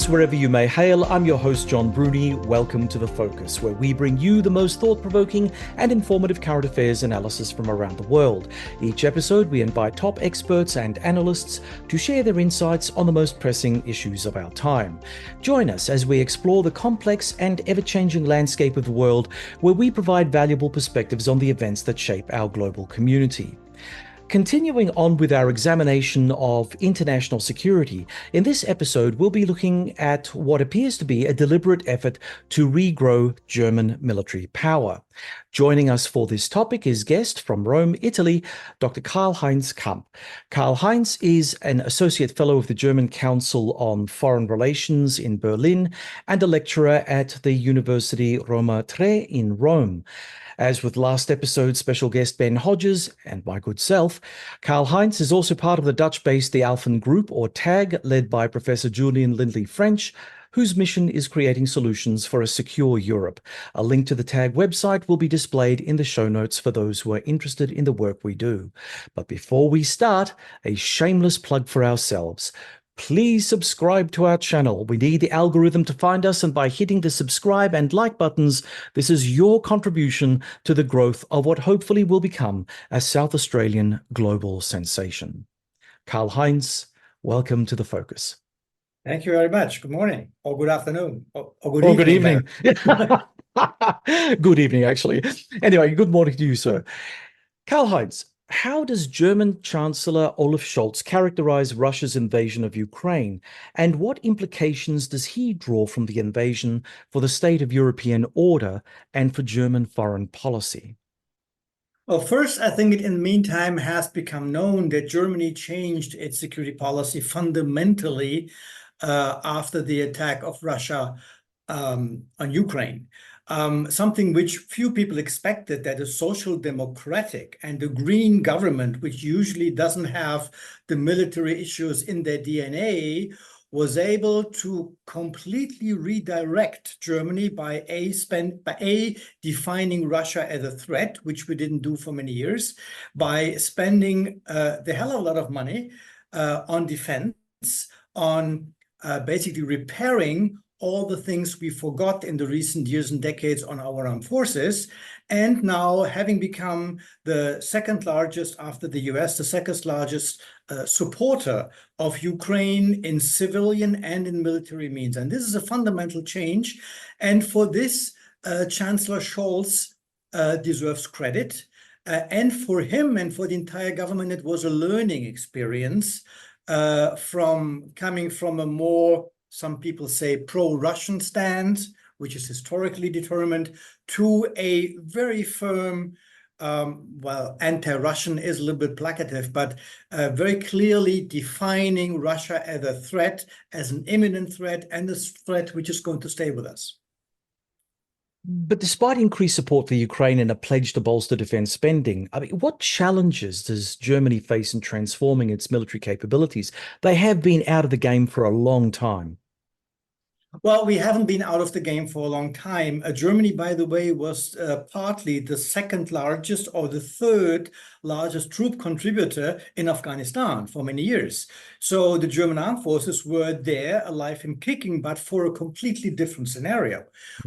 Wherever you may hail, I'm your host, John Bruni. Welcome to The Focus, where we bring you the most thought-provoking and informative current affairs analysis from around the world. Each episode, we invite top experts and analysts to share their insights on the most pressing issues of our time. Join us as we explore the complex and ever-changing landscape of the world, where we provide valuable perspectives on the events that shape our global community. Continuing on with our examination of international security, in this episode we'll be looking at what appears to be a deliberate effort to regrow German military power. Joining us for this topic is guest from Rome, Italy, Dr. Karl-Heinz Kamp. Karl-Heinz is an Associate Fellow of the German Council on Foreign Relations in Berlin and a lecturer at the University Roma Tre in Rome. As with last episode's special guest Ben Hodges and my good self, Karl-Heinz is also part of the Dutch-based The Alphen Group, or TAG, led by Professor Julian Lindley-French, whose mission is creating solutions for a secure Europe. A link to the TAG website will be displayed in the show notes for those who are interested in the work we do. But before we start, a shameless plug for ourselves. Please subscribe to our channel. We need the algorithm to find us, and by hitting the subscribe and like buttons, this is your contribution to the growth of what hopefully will become a South Australian global sensation. Karl-Heinz, welcome to The Focus. Thank you very much. Good morning, or good afternoon, or good evening. Good evening, actually. Anyway, good morning to you, sir. Karl-Heinz, how does German Chancellor Olaf Scholz characterize Russia's invasion of Ukraine, and what implications does he draw from the invasion for the state of European order and for German foreign policy? Well, first, I think it in the meantime has become known that Germany changed its security policy fundamentally after the attack of Russia on Ukraine. Something which few people expected, that a social democratic and a green government, which usually doesn't have the military issues in their DNA, was able to completely redirect Germany by defining Russia as a threat, which we didn't do for many years, by spending the hell of a lot of money on defense, on basically repairing all the things we forgot in the recent years and decades on our armed forces, and now having become the second largest after the US, the second largest supporter of Ukraine in civilian and in military means. And this is a fundamental change. And for this, Chancellor Scholz deserves credit. And for him and for the entire government, it was a learning experience from coming from a more, some people say, pro-Russian stance, which is historically determined, to a very firm, well, anti-Russian is a little bit placative, but very clearly defining Russia as a threat, as an imminent threat, and a threat which is going to stay with us. But despite increased support for Ukraine and a pledge to bolster defense spending, what challenges does Germany face in transforming its military capabilities? They have been out of the game for a long time. Well, we haven't been out of the game for a long time. Germany, by the way, was partly the second largest or the third largest troop contributor in Afghanistan for many years. So the German armed forces were there, alive and kicking, but for a completely different scenario.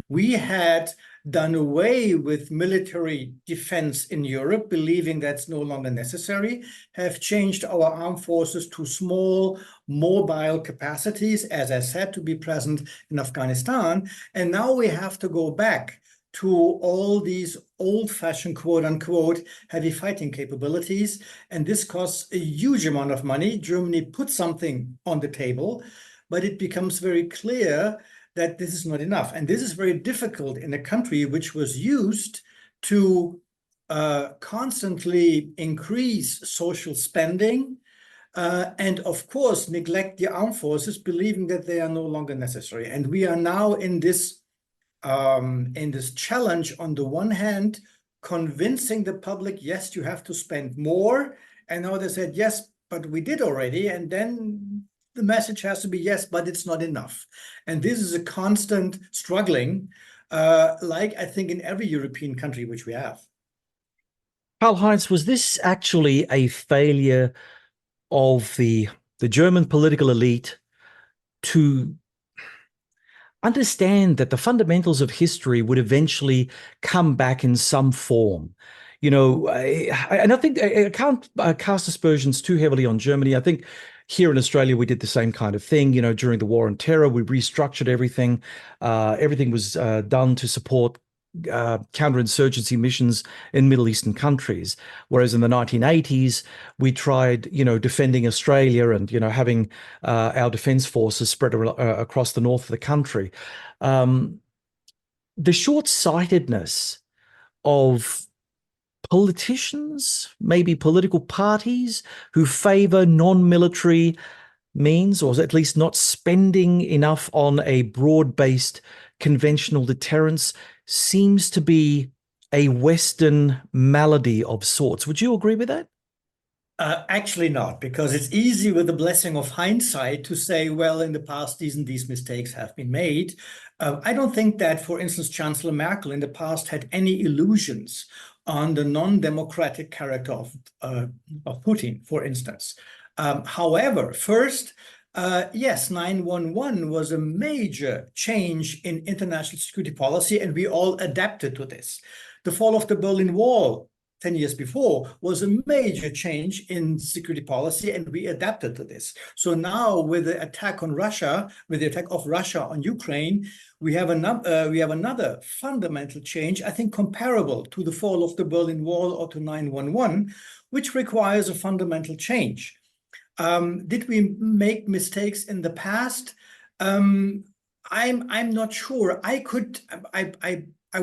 We had done away with military defense in Europe, believing that's no longer necessary, have changed our armed forces to small, mobile capacities, as I said, to be present in Afghanistan. And now we have to go back to all these old-fashioned, quote-unquote, heavy fighting capabilities. And this costs a huge amount of money. Germany put something on the table, but it becomes very clear that this is not enough. And this is very difficult in a country which was used to constantly increase social spending, and of course neglect the armed forces, believing that they are no longer necessary. And we are now in this challenge, on the one hand, convincing the public, yes, you have to spend more. And now they said, yes, but we did already. And then the message has to be, yes, but it's not enough. And this is a constant struggling, like I think in every European country which we have. Karl-Heinz, was this actually a failure of the German political elite to understand that the fundamentals of history would eventually come back in some form? And I think I can't cast aspersions too heavily on Germany. I think here in Australia, we did the same kind of thing. During the War on Terror, we restructured everything. Everything was done to support counterinsurgency missions in Middle Eastern countries. Whereas in the 1980s, we tried, defending Australia and, having our defense forces spread across the north of the country. The short-sightedness of politicians, maybe political parties who favor non-military means, or at least not spending enough on a broad-based conventional deterrence, seems to be a Western malady of sorts. Would you agree with that? Actually not, because it's easy with the blessing of hindsight to say, well, in the past, these and these mistakes have been made. I don't think that, for instance, Chancellor Merkel in the past had any illusions on the non-democratic character of Putin, for instance. However, first, yes, 9/11 was a major change in international security policy, and we all adapted to this. The fall of the Berlin Wall 10 years before was a major change in security policy, and we adapted to this. So now with the attack on Russia, with the attack of Russia on Ukraine, we have another fundamental change, I think comparable to the fall of the Berlin Wall or to 9/11, which requires a fundamental change. Did we make mistakes in the past? I'm not sure. I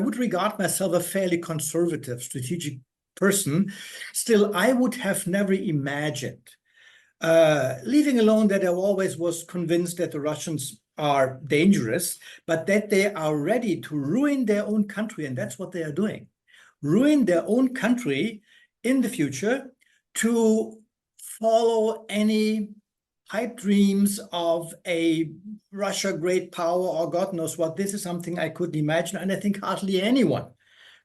would regard myself a fairly conservative strategic person. Still, I would have never imagined, leaving alone that I always was convinced that the Russians are dangerous, but that they are ready to ruin their own country, and that's what they are doing. Ruin their own country in the future to follow any pipe dreams of a Russia great power or God knows what. This is something I couldn't imagine, and I think hardly anyone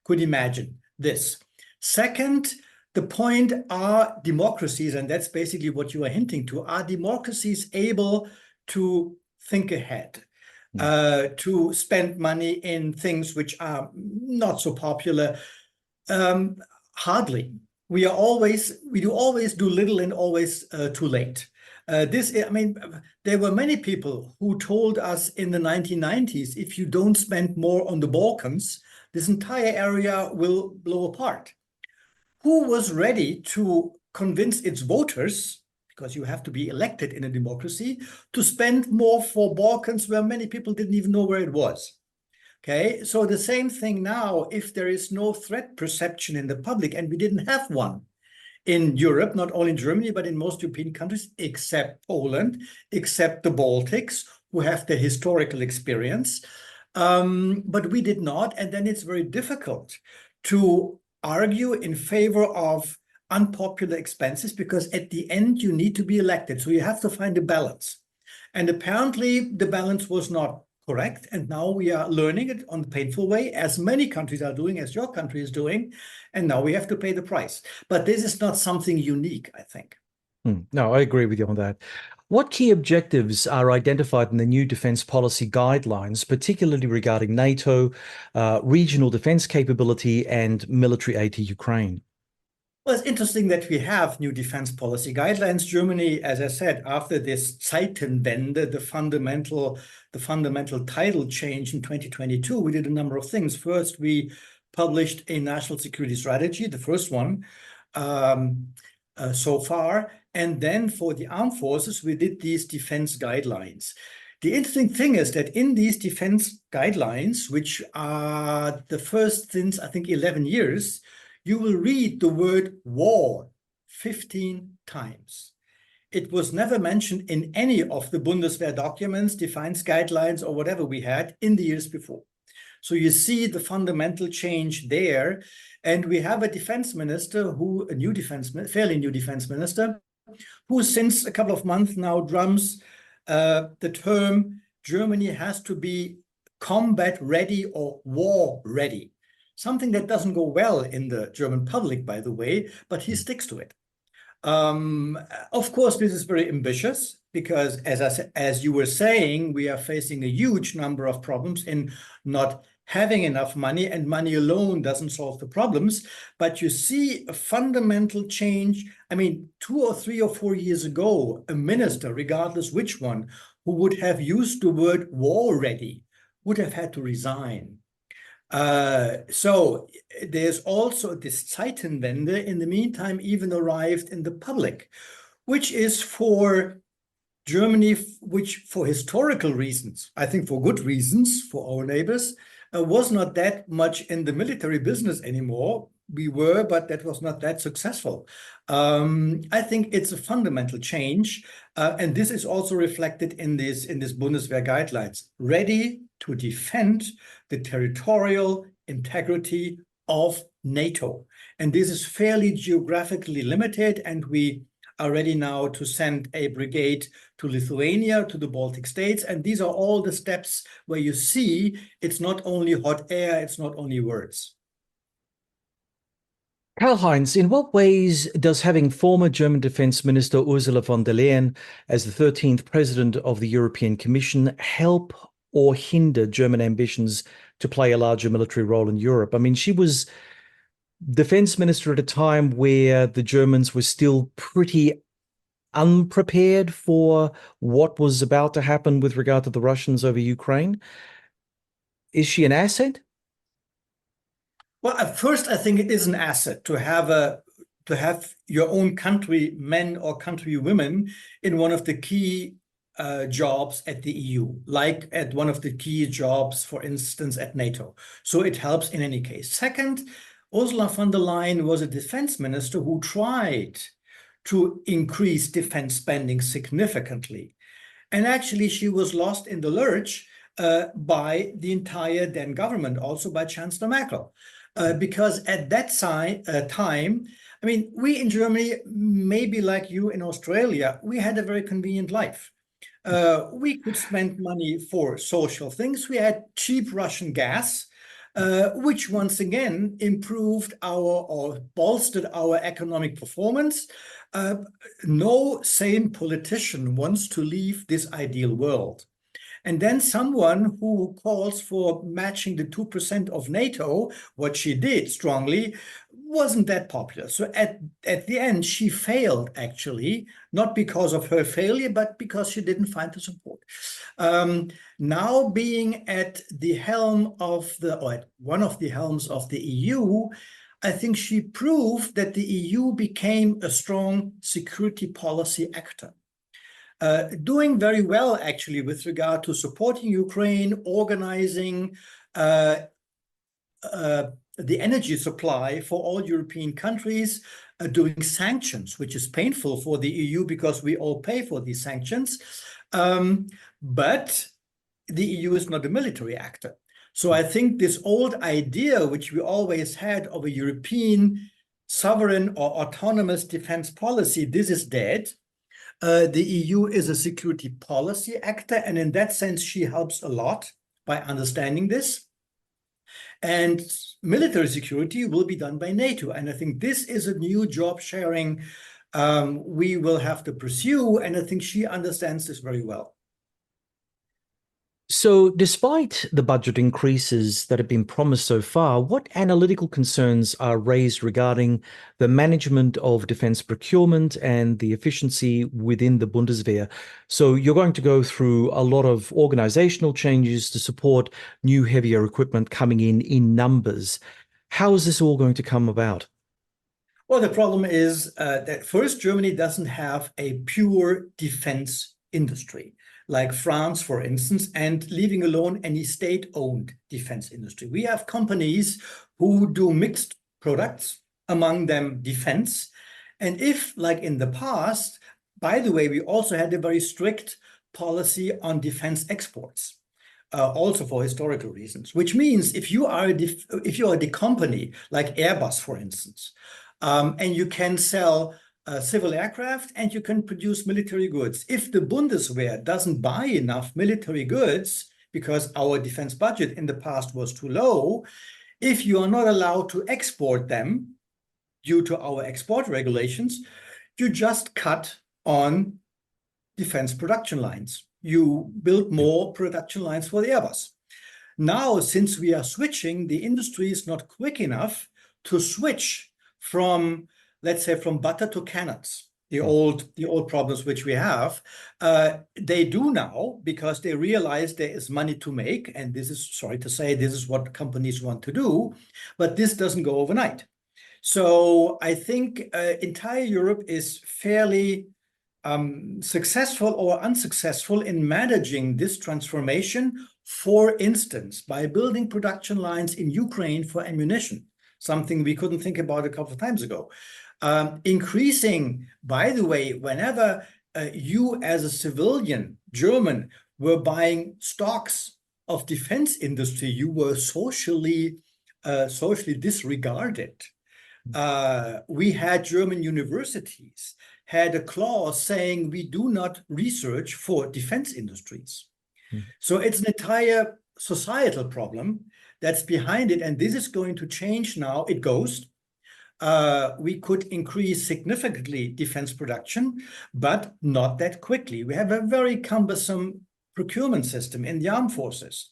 could imagine this. Second, the point, are democracies, and that's basically what you are hinting to, are democracies able to think ahead, to spend money in things which are not so popular? Hardly. We do always do little and always too late. There were many people who told us in the 1990s, if you don't spend more on the Balkans, this entire area will blow apart. Who was ready to convince its voters, because you have to be elected in a democracy, to spend more for Balkans where many people didn't even know where it was? Okay, so the same thing now, if there is no threat perception in the public, and we didn't have one in Europe, not only in Germany, but in most European countries, except Poland, except the Baltics, who have the historical experience. But we did not, and then it's very difficult to argue in favor of unpopular expenses, because at the end you need to be elected. So you have to find a balance. And apparently the balance was not correct. And now we are learning it on the painful way, as many countries are doing, as your country is doing. And now we have to pay the price. But this is not something unique, I think. No, I agree with you on that. What key objectives are identified in the new defense policy guidelines, particularly regarding NATO, regional defense capability, and military aid to Ukraine? Well, it's interesting that we have new defense policy guidelines. Germany, as I said, after this Zeitenwende, the fundamental title change in 2022, we did a number of things. First, we published a national security strategy, the first one so far. And then for the armed forces, we did these defense guidelines. The interesting thing is that in these defense guidelines, which are the first since, I think, 11 years, you will read the word war 15 times. it was never mentioned in any of the Bundeswehr documents, defense guidelines, or whatever we had in the years before. So you see the fundamental change there. And we have a defense minister fairly new defense minister, who since a couple of months now drums the term Germany has to be combat ready or war ready. Something that doesn't go well in the German public, by the way, but he sticks to it. Of course, this is very ambitious because, as you were saying, we are facing a huge number of problems in not having enough money, and money alone doesn't solve the problems. But you see a fundamental change. I mean, 2 or 3 or 4 years ago, a minister, regardless which one, who would have used the word war ready would have had to resign. So there's also this Zeitenwende in the meantime even arrived in the public, which is for Germany, which for historical reasons, I think for good reasons for our neighbors, was not that much in the military business anymore. We were, but that was not that successful. I think it's a fundamental change, and this is also reflected in this Bundeswehr guidelines. Ready to defend the territorial integrity of NATO, and this is fairly geographically limited. And we are ready now to send a brigade to Lithuania, to the Baltic states, and these are all the steps where you see it's not only hot air, it's not only words. Karl-Heinz, in what ways does having former German Defense Minister Ursula von der Leyen as the 13th President of the European Commission help or hinder German ambitions to play a larger military role in Europe? I mean, she was defense minister at a time where the Germans were still pretty unprepared for what was about to happen with regard to the Russians over Ukraine. Is she an asset? Well, at first, I think it is an asset to have your own countrymen or countrywomen in one of the key jobs at the EU, like at one of the key jobs, for instance, at NATO. So it helps in any case. Second, Ursula von der Leyen was a defense minister who tried to increase defense spending significantly. And actually, she was lost in the lurch by the entire then government, also by Chancellor Merkel. Because at that time, I mean, we in Germany, maybe like you in Australia, we had a very convenient life. We could spend money for social things. We had cheap Russian gas, which once again improved or bolstered our economic performance. No sane politician wants to leave this ideal world. And then someone who calls for matching the 2% of NATO, what she did strongly, wasn't that popular. So at the end, she failed, actually, not because of her failure, but because she didn't find the support. Now being at the helm of at one of the helms of the EU, I think she proved that the EU became a strong security policy actor. Doing well, actually, with regard to supporting Ukraine, organizing the energy supply for all European countries, doing sanctions, which is painful for the EU because we all pay for these sanctions. But the EU is not a military actor. So I think this old idea, which we always had of a European sovereign or autonomous defense policy, this is dead. The EU is a security policy actor, and in that sense, she helps a lot by understanding this. And military security will be done by NATO. And I think this is a new job sharing we will have to pursue, and I think she understands this very well. So, despite the budget increases that have been promised so far, what analytical concerns are raised regarding the management of defense procurement and the efficiency within the Bundeswehr? So, you're going to go through a lot of organizational changes to support new, heavier equipment coming in numbers. How is this all going to come about? Well, the problem is that first, Germany doesn't have a pure defense industry, like France, for instance, and leaving alone any state-owned defense industry. We have companies who do mixed products, among them defense. And if, like in the past, by the way, we also had a very strict policy on defense exports, also for historical reasons, which means if you are the company like Airbus, for instance, and you can sell civil aircraft and you can produce military goods. If the Bundeswehr doesn't buy enough military goods because our defense budget in the past was too low, if you are not allowed to export them due to our export regulations, you just cut on defense production lines. You build more production lines for the Airbus. Now, since we are switching, the industry is not quick enough to switch from, let's say, from butter to cannons, the old problems which we have. They do now because they realize there is money to make. And this is, sorry to say, this is what companies want to do, but this doesn't go overnight. So I think entire Europe is fairly successful or unsuccessful in managing this transformation, for instance, by building production lines in Ukraine for ammunition, something we couldn't think about a couple of times ago. Increasing, by the way, whenever you as a civilian German were buying stocks of defense industry, you were socially disregarded. We had German universities had a clause saying we do not research for defense industries. So it's an entire societal problem that's behind it, and this is going to change now. It goes. We could increase significantly defense production, but not that quickly. We have a very cumbersome procurement system in the armed forces,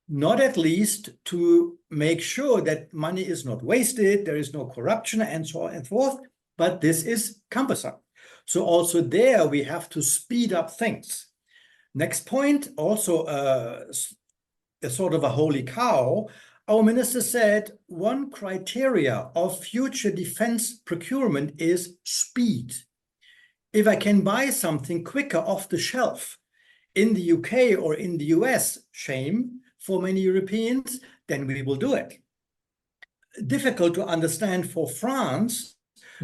not at least to make sure that money is not wasted, there is no corruption, and so on and forth. But this is cumbersome. So also there we have to speed up things. Next point, also a sort of a holy cow. Our minister said one criteria of future defense procurement is speed. If I can buy something quicker off the shelf in the UK or in the US, shame for many Europeans, then we will do it. Difficult to understand for France,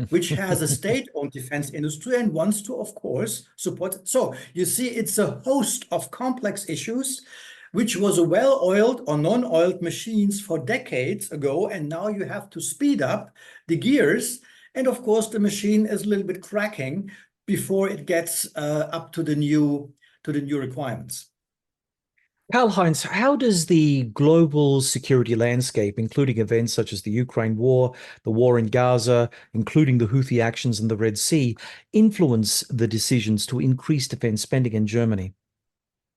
which has a state-owned defense industry and wants to, of course, support it. So you see, it's a host of complex issues, which was a well-oiled or non-oiled machines for decades ago, and now you have to speed up the gears. And of course, the machine is a little bit cracking before it gets up to the new requirements. Karl-Heinz, how does the global security landscape, including events such as the Ukraine war, the war in Gaza, including the Houthi actions in the Red Sea, influence the decisions to increase defense spending in Germany?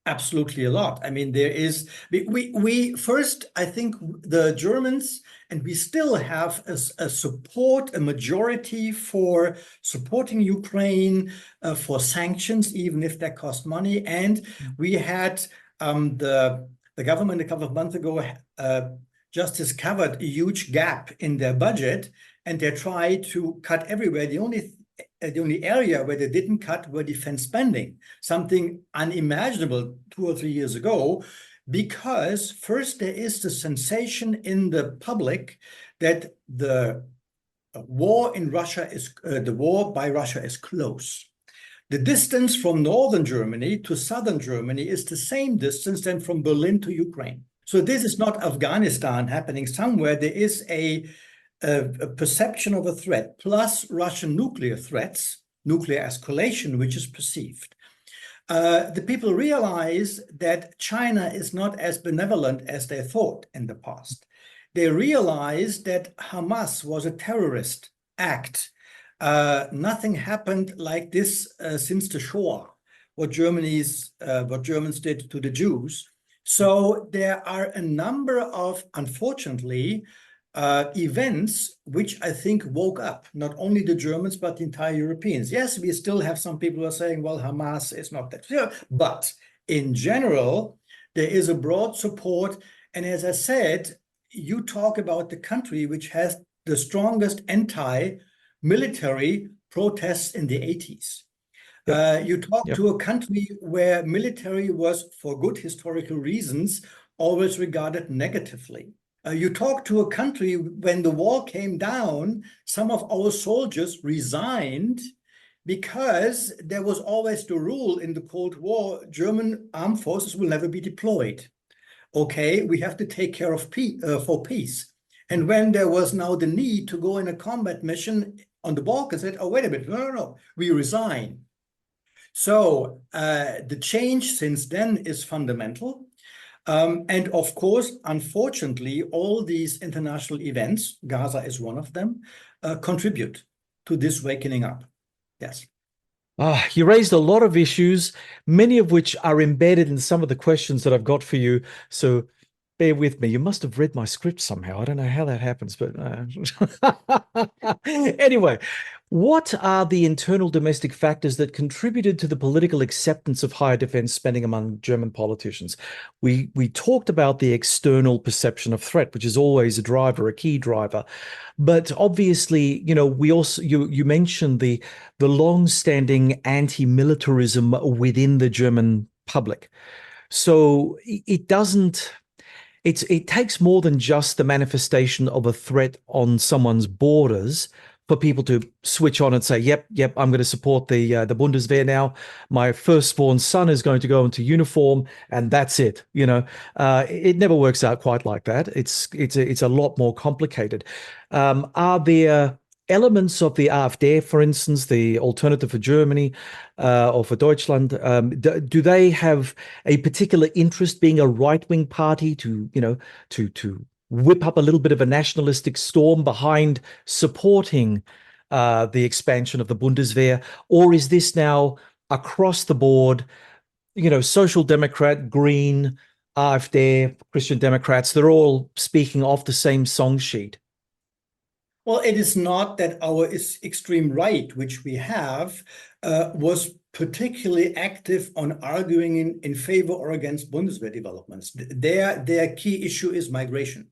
Absolutely a lot. I mean, there is, we first, I think the Germans, and we still have a majority for supporting Ukraine, for sanctions, even if that cost money. And we had the government a couple of months ago just discovered a huge gap in their budget, and they tried to cut everywhere. The only area where they didn't cut were defense spending, something unimaginable 2 or 3 years ago, because first there is the sensation in the public that the war by Russia is close. The distance from northern Germany to southern Germany is the same distance than from Berlin to Ukraine. So this is not Afghanistan happening somewhere. There is a perception of a threat, plus Russian nuclear threats, nuclear escalation, which is perceived. The people realize that China is not as benevolent as they thought in the past. They realize that Hamas was a terrorist act. Nothing happened like this since the Shoah, what Germans did to the Jews. So there are a number of, unfortunately, events which I think woke up not only the Germans but the entire Europeans. Yes, we still have some people who are saying, well, Hamas is not that clear, but in general there is a broad support. And as I said, you talk about the country which has the strongest anti-military protests in the 80s. You talk to a country where military was, for good historical reasons, always regarded negatively. You talk to a country when the wall came down, some of our soldiers resigned because there was always the rule in the Cold War, German armed forces will never be deployed. Okay, we have to take care of for peace. And when there was now the need to go in a combat mission on the Balkans, said, oh, wait a minute, no, we resign. So the change since then is fundamental. And of course, unfortunately, all these international events, Gaza is one of them, contribute to this wakening up. Yes. You raised a lot of issues, many of which are embedded in some of the questions that I've got for you. So bear with me. You must have read my script somehow. I don't know how that happens, but anyway, what are the internal domestic factors that contributed to the political acceptance of higher defense spending among German politicians? We talked about the external perception of threat, which is always a driver, a key driver. But obviously, we also you mentioned the long-standing anti-militarism within the German public. So it doesn't. It takes more than just the manifestation of a threat on someone's borders for people to switch on and say, yep, I'm going to support the Bundeswehr now. My firstborn son is going to go into uniform, and that's it. It never works out quite like that. It's a lot more complicated. Are there elements of the AfD, for instance, the Alternative for Germany or for Deutschland, do they have a particular interest being a right-wing party to whip up a little bit of a nationalistic storm behind supporting the expansion of the Bundeswehr? Or is this now across the board, Social Democrat, Green, AfD, Christian Democrats, they're all speaking off the same song sheet? Well, it is not that our extreme right, which we have, was particularly active on arguing in favor or against Bundeswehr developments. Their key issue is migration.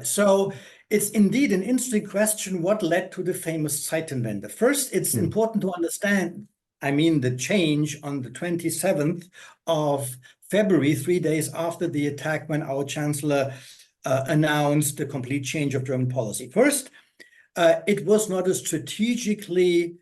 So it's indeed an interesting question, what led to the famous Zeitenwende? First, it's important to understand, the change on the 27th of February, 3 days after the attack, when our chancellor announced the complete change of German policy. First, it was not a strategically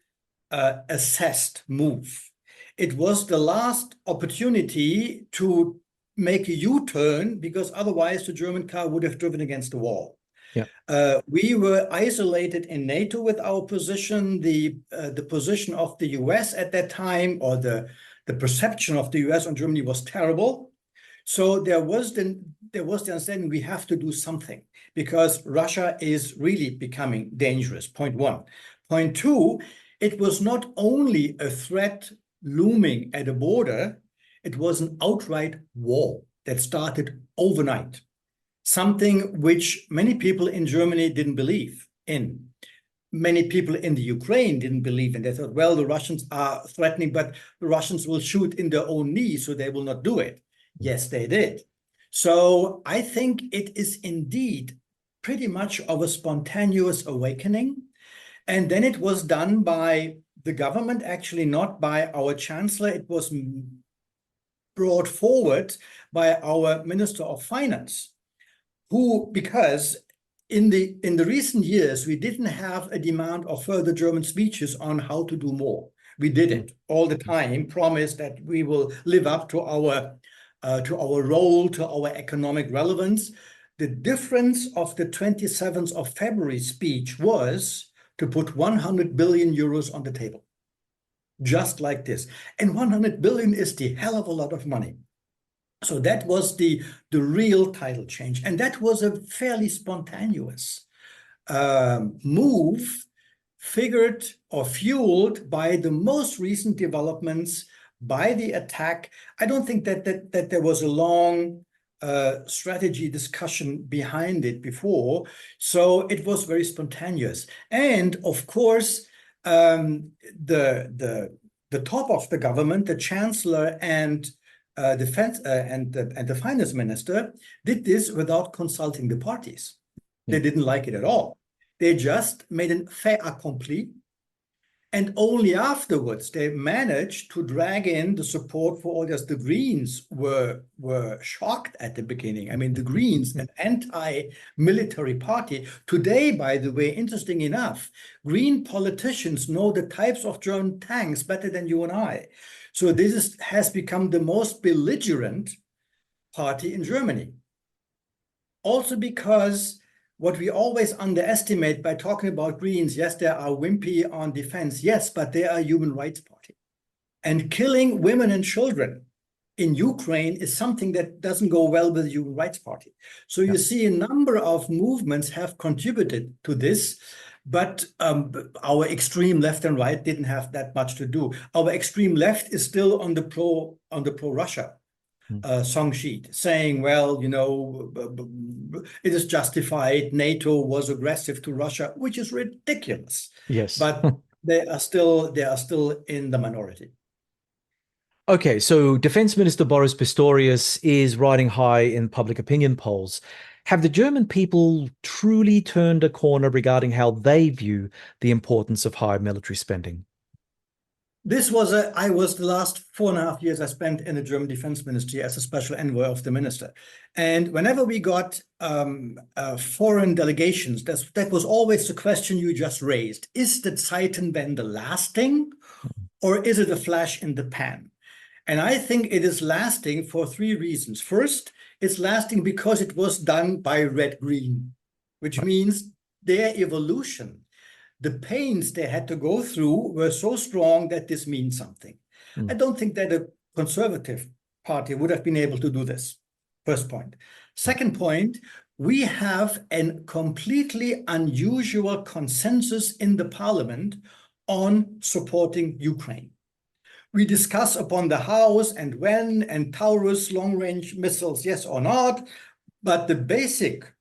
assessed move. It was the last opportunity to make a U-turn, because otherwise the German car would have driven against the wall. Yeah. We were isolated in NATO with our position. The position of the US at that time, or the perception of the US on Germany, was terrible. So there was the understanding we have to do something, because Russia is really becoming dangerous, point one. Point two, it was not only a threat looming at a border, it was an outright war that started overnight, something which many people in Germany didn't believe in. Many people in the Ukraine didn't believe in. They thought, well, the Russians are threatening, but the Russians will shoot in their own knee, so they will not do it. Yes, they did. So I think it is indeed pretty much of a spontaneous awakening. And then it was done by the government, actually not by our chancellor. It was brought forward by our Minister of Finance, who, because in the recent years, we didn't have a demand of further German speeches on how to do more. We did it all the time, promised that we will live up to our role, to our economic relevance. The difference of the 27th of February speech was to put 100 billion euros on the table, just like this. And 100 billion is the hell of a lot of money. So that was the real title change. And that was a fairly spontaneous move, figured or fueled by the most recent developments, by the attack. I don't think that there was a long strategy discussion behind it before. So it was very spontaneous. And of course, the top of the government, the chancellor and defense and the finance minister, did this without consulting the parties. They didn't like it at all. They just made a fait accompli. And only afterwards they managed to drag in the support for all this. The Greens were shocked at the beginning. I mean, the Greens, an anti-military party. Today, by the way, interesting enough, Green politicians know the types of German tanks better than you and I. So has become the most belligerent party in Germany. Also because what we always underestimate by talking about Greens, yes, they are wimpy on defense, yes, but they are a human rights party. And killing women and children in Ukraine is something that doesn't go well with the Human Rights Party. So you see a number of movements have contributed to this, but our extreme left and right didn't have that much to do. Our extreme left is still on the pro-Russia song sheet, saying, well, it is justified. NATO was aggressive to Russia, which is ridiculous. Yes. But they are still in the minority. Okay, so Defense Minister Boris Pistorius is riding high in public opinion polls. Have the German people truly turned a corner regarding how they view the importance of high military spending? I was the last 4.5 years I spent in the German Defense Ministry as a special envoy of the minister. And whenever we got foreign delegations, that was always the question you just raised. Is the Zeitenwende lasting, or is it a flash in the pan? And I think it is lasting for 3 reasons. First, it's lasting because it was done by red-green, which means their evolution, the pains they had to go through were so strong that this means something. I don't think that a conservative party would have been able to do this. First point. Second point, we have a completely unusual consensus in the parliament on supporting Ukraine. We discuss upon the House and when, and Taurus long-range missiles, yes or not, but the basic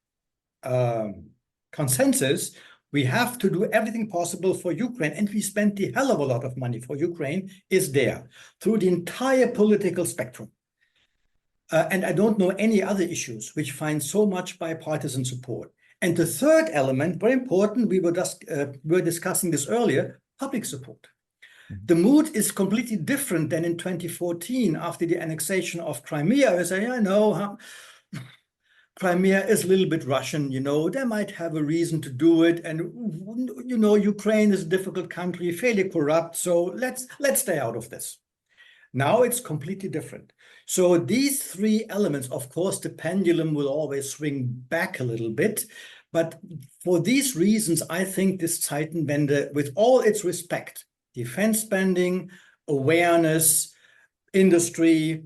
consensus, we have to do everything possible for Ukraine, and we spent the hell of a lot of money for Ukraine, is there through the entire political spectrum. And I don't know any other issues which find so much bipartisan support. And the third element, very important, we were discussing this earlier, public support. The mood is completely different than in 2014 after the annexation of Crimea. I say, I know, Crimea is a little bit Russian, they might have a reason to do it. And, Ukraine is a difficult country, fairly corrupt. So let's stay out of this. Now it's completely different. So these 3 elements, of course, the pendulum will always swing back a little bit. But for these reasons, I think this Zeitenwende, with all its respect, defense spending, awareness, industry,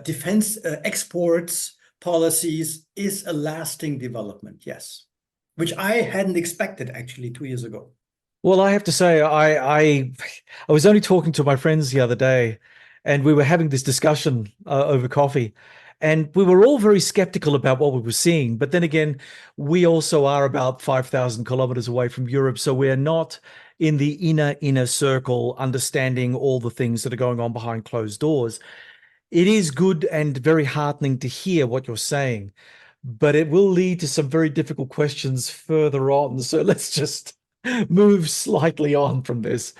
defense exports, policies is a lasting development, yes, which I hadn't expected actually 2 years ago. Well, I have to say, I was only talking to my friends the other day, and we were having this discussion over coffee, and we were all very skeptical about what we were seeing. But then again, we also are about 5,000 kilometers away from Europe, so we're not in the inner circle, understanding all the things that are going on behind closed doors. It is good and very heartening to hear what you're saying, but it will lead to some very difficult questions further on. So let's just move slightly on from this.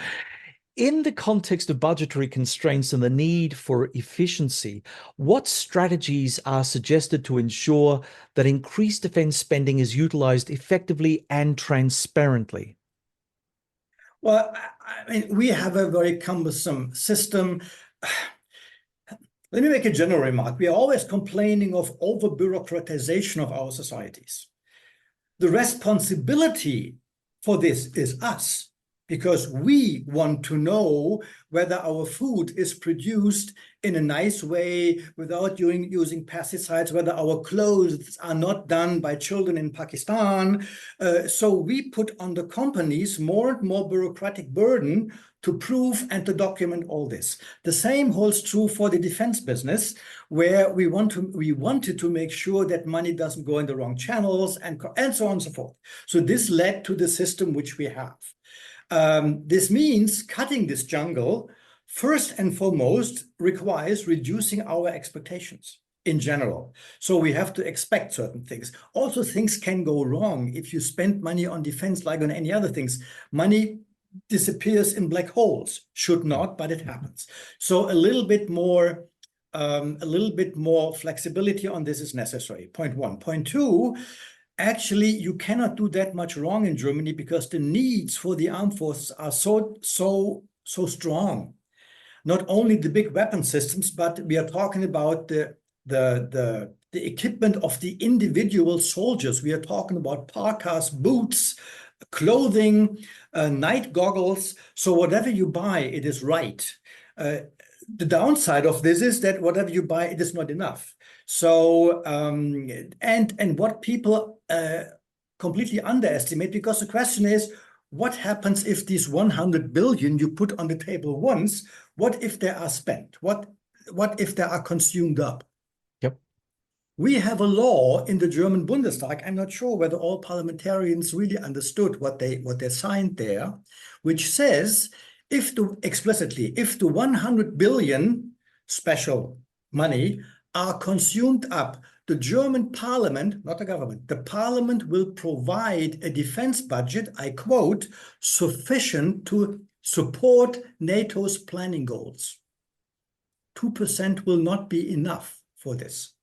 In the context of budgetary constraints and the need for efficiency, what strategies are suggested to ensure that increased defense spending is utilized effectively and transparently? Well, I mean, we have a very cumbersome system. Let me make a general remark. We are always complaining of over-bureaucratization of our societies. The responsibility for this is us, because we want to know whether our food is produced in a nice way without using pesticides, whether our clothes are not done by children in Pakistan. So we put on the companies more and more bureaucratic burden to prove and to document all this. The same holds true for the defense business, where we wanted to make sure that money doesn't go in the wrong channels and so on and so forth. So this led to the system which we have. This means cutting this jungle, first and foremost, requires reducing our expectations in general. So we have to expect certain things. Also, things can go wrong if you spend money on defense like on any other things. Money disappears in black holes. Should not, but it happens. So a little bit more flexibility on this is necessary. Point one. Point two, actually, you cannot do that much wrong in Germany because the needs for the armed forces are so strong. Not only the big weapon systems, but we are talking about the equipment of the individual soldiers. We are talking about parkas, boots, clothing, night goggles. So whatever you buy, it is right. The downside of this is that whatever you buy, it is not enough. So and what people completely underestimate, because the question is, what happens if these 100 billion you put on the table once? What if they are spent? What if they are consumed up? Yep. We have a law in the German Bundestag. I'm not sure whether all parliamentarians really understood what they signed there, which says explicitly, if the 100 billion special money are consumed up, the German parliament, not the government, the parliament will provide a defense budget, I quote, sufficient to support NATO's planning goals. 2% will not be enough for this.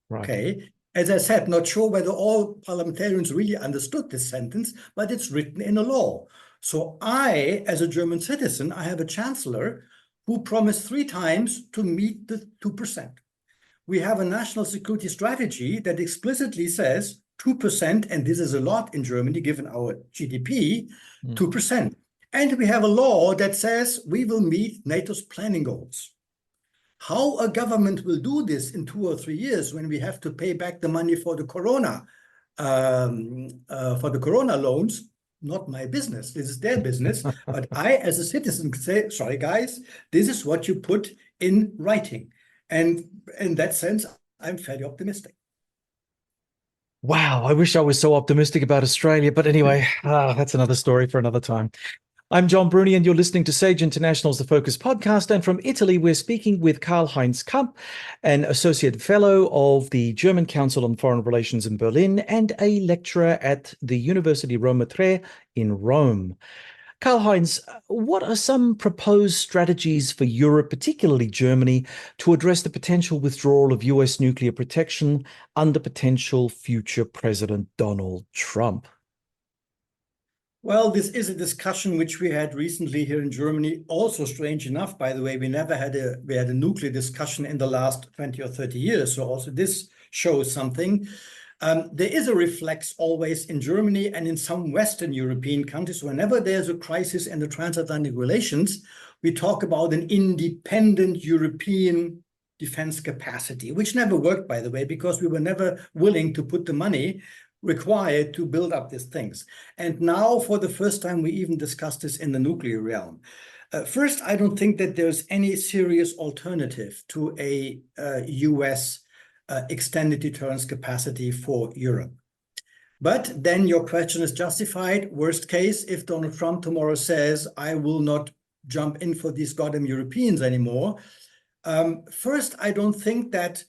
Right. Okay. As I said, not sure whether all parliamentarians really understood this sentence, but it's written in a law. So I, as a German citizen, I have a chancellor who promised 3 times to meet the 2%. We have a national security strategy that explicitly says 2%, and this is a lot in Germany given our GDP, 2%. And we have a law that says we will meet NATO's planning goals. How a government will do this in 2 or 3 years when we have to pay back the money for the corona loans, not my business. This is their business. But I, as a citizen, can say, sorry, guys, this is what you put in writing. And in that sense, I'm fairly optimistic. Wow, I wish I was so optimistic about Australia. But anyway, that's another story for another time. I'm John Bruni, and you're listening to Sage International's The Focus podcast. And from Italy, we're speaking with Karl-Heinz Kamp, an associate fellow of the German Council on Foreign Relations in Berlin and a lecturer at the University Roma Tre in Rome. Karl-Heinz, what are some proposed strategies for Europe, particularly Germany, to address the potential withdrawal of US nuclear protection under potential future President Donald Trump? Well, this is a discussion which we had recently here in Germany. Also, strange enough, by the way, we never had a nuclear discussion in the last 20 or 30 years. So also this shows something. There is a reflex always in Germany and in some Western European countries. Whenever there's a crisis in the transatlantic relations, we talk about an independent European defense capacity, which never worked, by the way, because we were never willing to put the money required to build up these things. And now, for the first time, we even discussed this in the nuclear realm. First, I don't think that there's any serious alternative to a US extended deterrence capacity for Europe. But then your question is justified. Worst case, if Donald Trump tomorrow says, I will not jump in for these goddamn Europeans anymore. First, I don't think that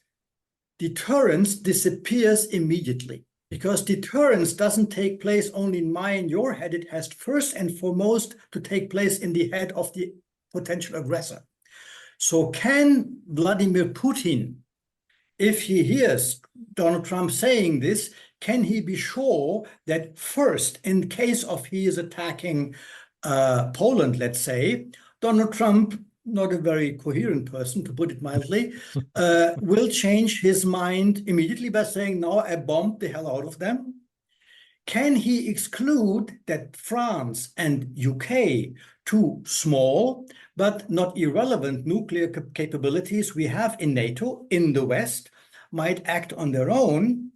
deterrence disappears immediately, because deterrence doesn't take place only in my and your head. It has first and foremost to take place in the head of the potential aggressor. So can Vladimir Putin, if he hears Donald Trump saying this, can he be sure that first, in case of he is attacking Poland, let's say, Donald Trump, not a very coherent person, to put it mildly, will change his mind immediately by saying, no, I bombed the hell out of them? Can he exclude that France and UK, two small but not irrelevant nuclear capabilities we have in NATO, in the West, might act on their own?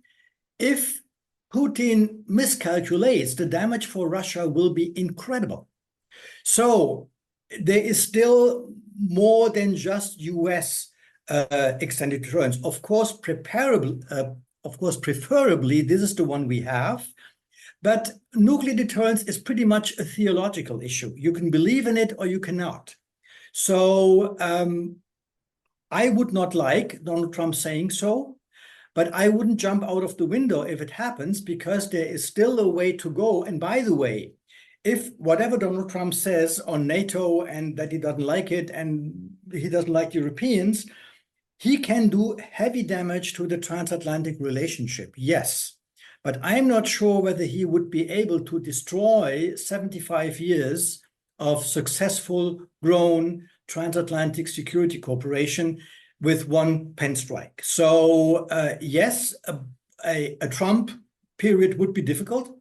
If Putin miscalculates, the damage for Russia will be incredible. So there is still more than just US extended deterrence. Of course, preferably, this is the one we have. But nuclear deterrence is pretty much a theological issue. You can believe in it or you cannot. So I would not like Donald Trump saying so, but I wouldn't jump out of the window if it happens, because there is still a way to go. And by the way, if whatever Donald Trump says on NATO and that he doesn't like it and he doesn't like Europeans, he can do heavy damage to the transatlantic relationship, yes. But I'm not sure whether he would be able to destroy 75 years of successful, grown transatlantic security cooperation with one pen strike. So yes, a Trump period would be difficult,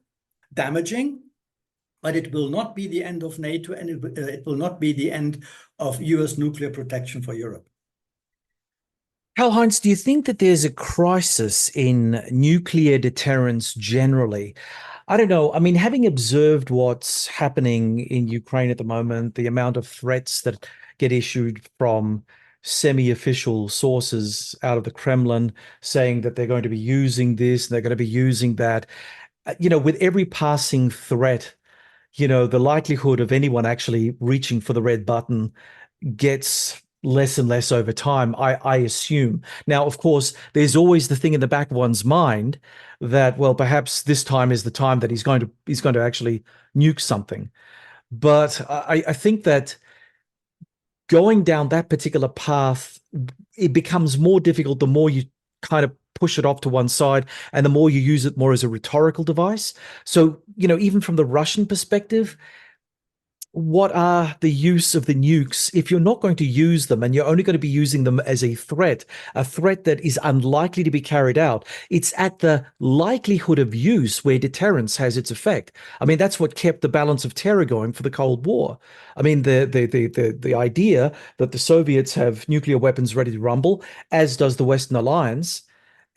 damaging, but it will not be the end of NATO, and it will not be the end of US nuclear protection for Europe. Karl-Heinz, do you think that there's a crisis in nuclear deterrence generally? I don't know. I mean, having observed what's happening in Ukraine at the moment, the amount of threats that get issued from semi-official sources out of the Kremlin saying that they're going to be using this, they're going to be using that. With every passing threat, the likelihood of anyone actually reaching for the red button gets less and less over time, I assume. Now, of course, there's always the thing in the back of one's mind that, well, perhaps this time is the time that he's going to actually nuke something. But I think that going down that particular path, it becomes more difficult the more you kind of push it off to one side and the more you use it more as a rhetorical device. So, even from the Russian perspective, what are the use of the nukes if you're not going to use them and you're only going to be using them as a threat that is unlikely to be carried out? It's at the likelihood of use where deterrence has its effect. I mean, that's what kept the balance of terror going for the Cold War. I mean, the idea that the Soviets have nuclear weapons ready to rumble, as does the Western Alliance.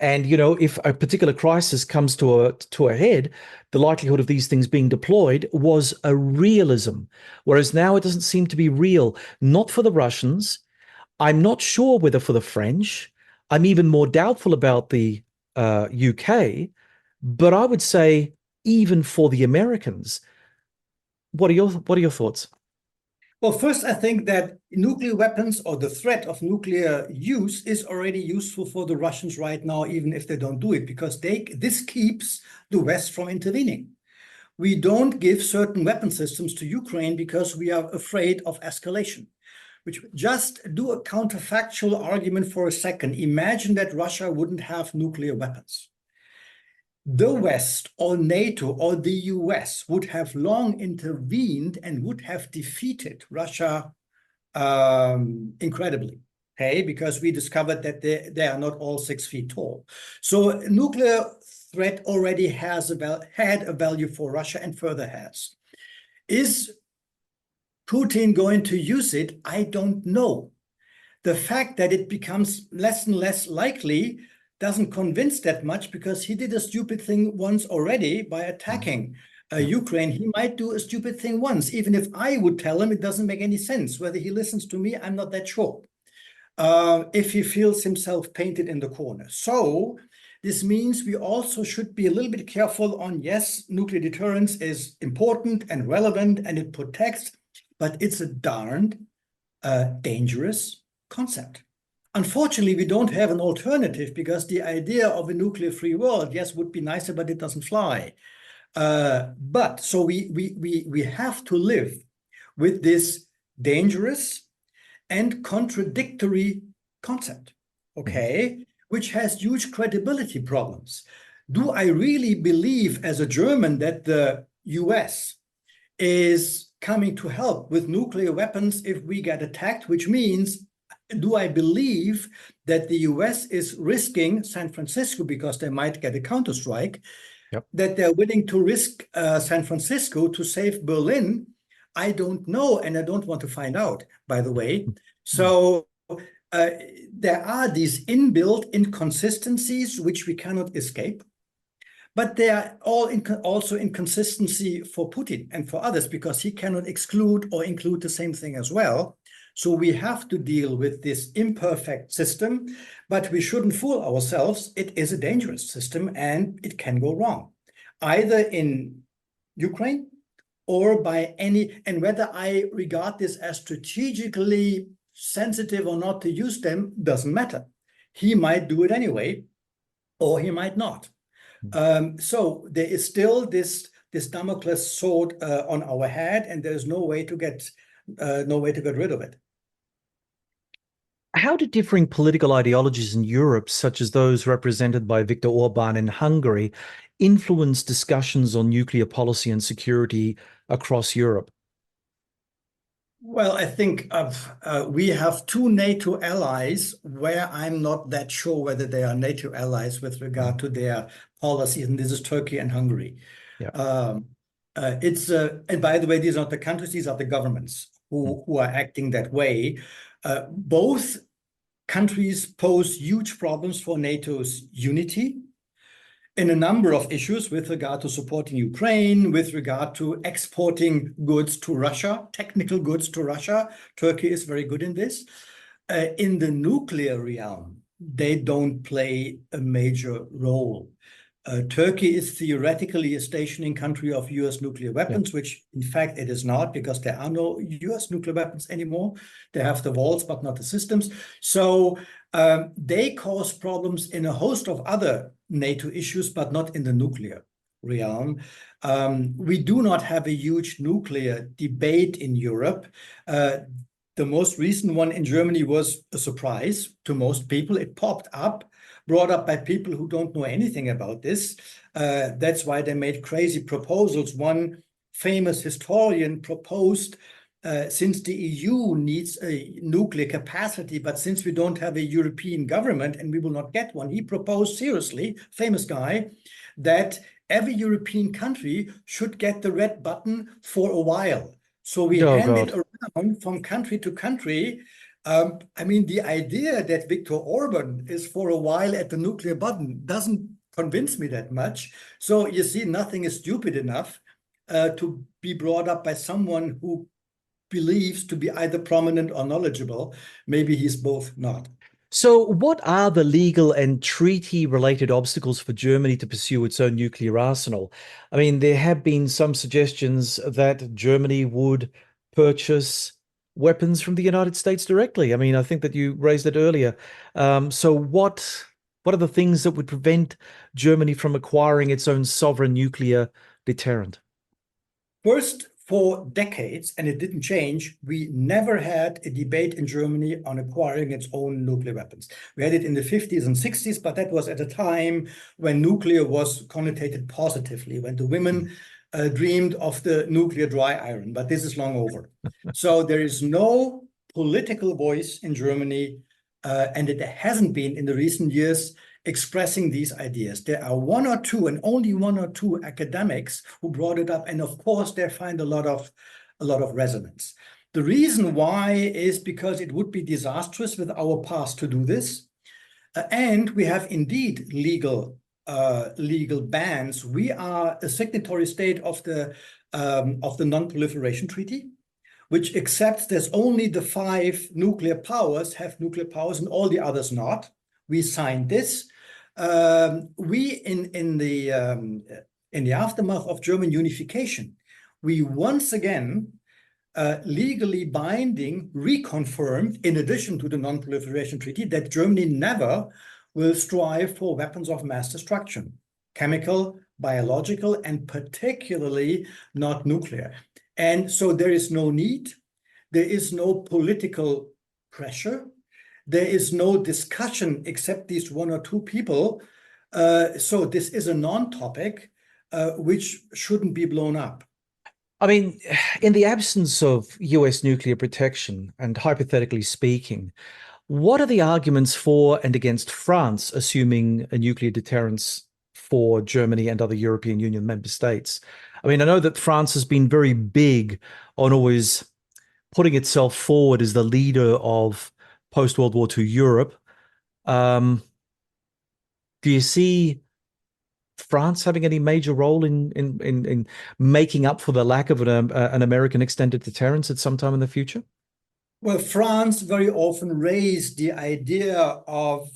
And, if a particular crisis comes to a head, the likelihood of these things being deployed was a realism, whereas now it doesn't seem to be real. Not for the Russians. I'm not sure whether for the French. I'm even more doubtful about the UK, but I would say even for the Americans. What are your thoughts? Well, first, I think that nuclear weapons or the threat of nuclear use is already useful for the Russians right now, even if they don't do it, because this keeps the West from intervening. We don't give certain weapon systems to Ukraine because we are afraid of escalation. Which, just do a counterfactual argument for a second. Imagine that Russia wouldn't have nuclear weapons. The West or NATO or the US would have long intervened and would have defeated Russia incredibly, okay? Because we discovered that they are not all 6 feet tall. So nuclear threat already had a value for Russia and further has. Is Putin going to use it? I don't know. The fact that it becomes less and less likely doesn't convince that much, because he did a stupid thing once already by attacking Ukraine. He might do a stupid thing once, even if I would tell him it doesn't make any sense. Whether he listens to me, I'm not that sure. If he feels himself painted in the corner. So this means we also should be a little bit careful on, yes, nuclear deterrence is important and relevant and it protects, but it's a darned dangerous concept. Unfortunately, we don't have an alternative, because the idea of a nuclear-free world, yes, would be nicer, but it doesn't fly. But so we have to live with this dangerous and contradictory concept, okay, which has huge credibility problems. Do I really believe as a German that the US is coming to help with nuclear weapons if we get attacked, which means, do I believe that the US is risking San Francisco because they might get a counterstrike, that they're willing to risk San Francisco to save Berlin? I don't know, and I don't want to find out, by the way. So there are these inbuilt inconsistencies which we cannot escape. But they are all also inconsistency for Putin and for others, because he cannot exclude or include the same thing as well. So we have to deal with this imperfect system, but we shouldn't fool ourselves. It is a dangerous system and it can go wrong, either in Ukraine or by any, and whether I regard this as strategically sensitive or not to use them doesn't matter. He might do it anyway, or he might not. So there is still this this Damocles sword on our head, and there's no way to get rid of it. How do differing political ideologies in Europe, such as those represented by Viktor Orban in Hungary, influence discussions on nuclear policy and security across Europe? Well, I think we have two NATO allies where I'm not that sure whether they are NATO allies with regard to their policies, and this is Turkey and Hungary. Yeah. And by the way, these are not the countries; these are the governments who are acting that way. Both countries pose huge problems for NATO's unity in a number of issues with regard to supporting Ukraine, with regard to exporting goods to Russia, technical goods to Russia. Turkey is very good in this. In the nuclear realm, they don't play a major role. Turkey is theoretically a stationing country of US nuclear weapons, which in fact it is not, because there are no US nuclear weapons anymore. They have the walls, but not the systems. So they cause problems in a host of other NATO issues, but not in the nuclear realm. We do not have a huge nuclear debate in Europe. The most recent one in Germany was a surprise to most people. It popped up, brought up by people who don't know anything about this. That's why they made crazy proposals. One famous historian proposed, since the EU needs a nuclear capacity, but since we don't have a European government and we will not get one, he proposed seriously, famous guy, that every European country should get the red button for a while. So we hand it around from country to country. I mean, the idea that Viktor Orban is for a while at the nuclear button doesn't convince me that much. So you see, nothing is stupid enough to be brought up by someone who believes to be either prominent or knowledgeable. Maybe he's both not. So what are the legal and treaty-related obstacles for Germany to pursue its own nuclear arsenal? I mean, there have been some suggestions that Germany would purchase weapons from the United States directly. I mean, I think that you raised it earlier. So what are the things that would prevent Germany from acquiring its own sovereign nuclear deterrent? First, for decades, and it didn't change, we never had a debate in Germany on acquiring its own nuclear weapons. We had it in the 50s and 60s, but that was at a time when nuclear was connotated positively, when the women dreamed of the nuclear dry iron, but this is long over. So there is no political voice in Germany, and it hasn't been in the recent years, expressing these ideas. There are one or two, and only one or two academics who brought it up, and of course they find a lot of resonance. The reason why is because it would be disastrous with our past to do this, and we have indeed legal bans. We are a signatory state of the Non-Proliferation Treaty, which accepts that only the 5 nuclear powers have nuclear powers and all the others not. We signed this. We in the aftermath of German unification, we once again legally binding reconfirmed, in addition to the Non-Proliferation Treaty, that Germany never will strive for weapons of mass destruction, chemical, biological, and particularly not nuclear. And so there is no need, there is no political pressure, there is no discussion except these one or two people. So this is a non-topic which shouldn't be blown up. I mean, in the absence of US nuclear protection, and hypothetically speaking, what are the arguments for and against France assuming a nuclear deterrence for Germany and other European Union member states? I mean, I know that France has been very big on always putting itself forward as the leader of post-World War II Europe. Do you see France having any major role in making up for the lack of an American extended deterrence at some time in the future? Well, France very often raised the idea of,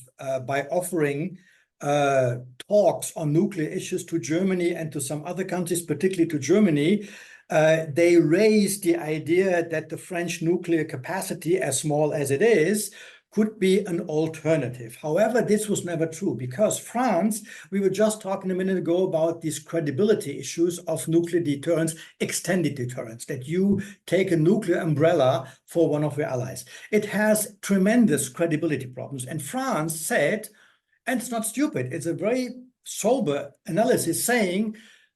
by offering talks on nuclear issues to Germany and to some other countries, particularly to Germany, they raised the idea that the French nuclear capacity, as small as it is, could be an alternative. However, this was never true because France, we were just talking a minute ago about these credibility issues of nuclear deterrence, extended deterrence, that you take a nuclear umbrella for one of your allies. It has tremendous credibility problems. And France said, and it's not stupid, it's a very sober analysis saying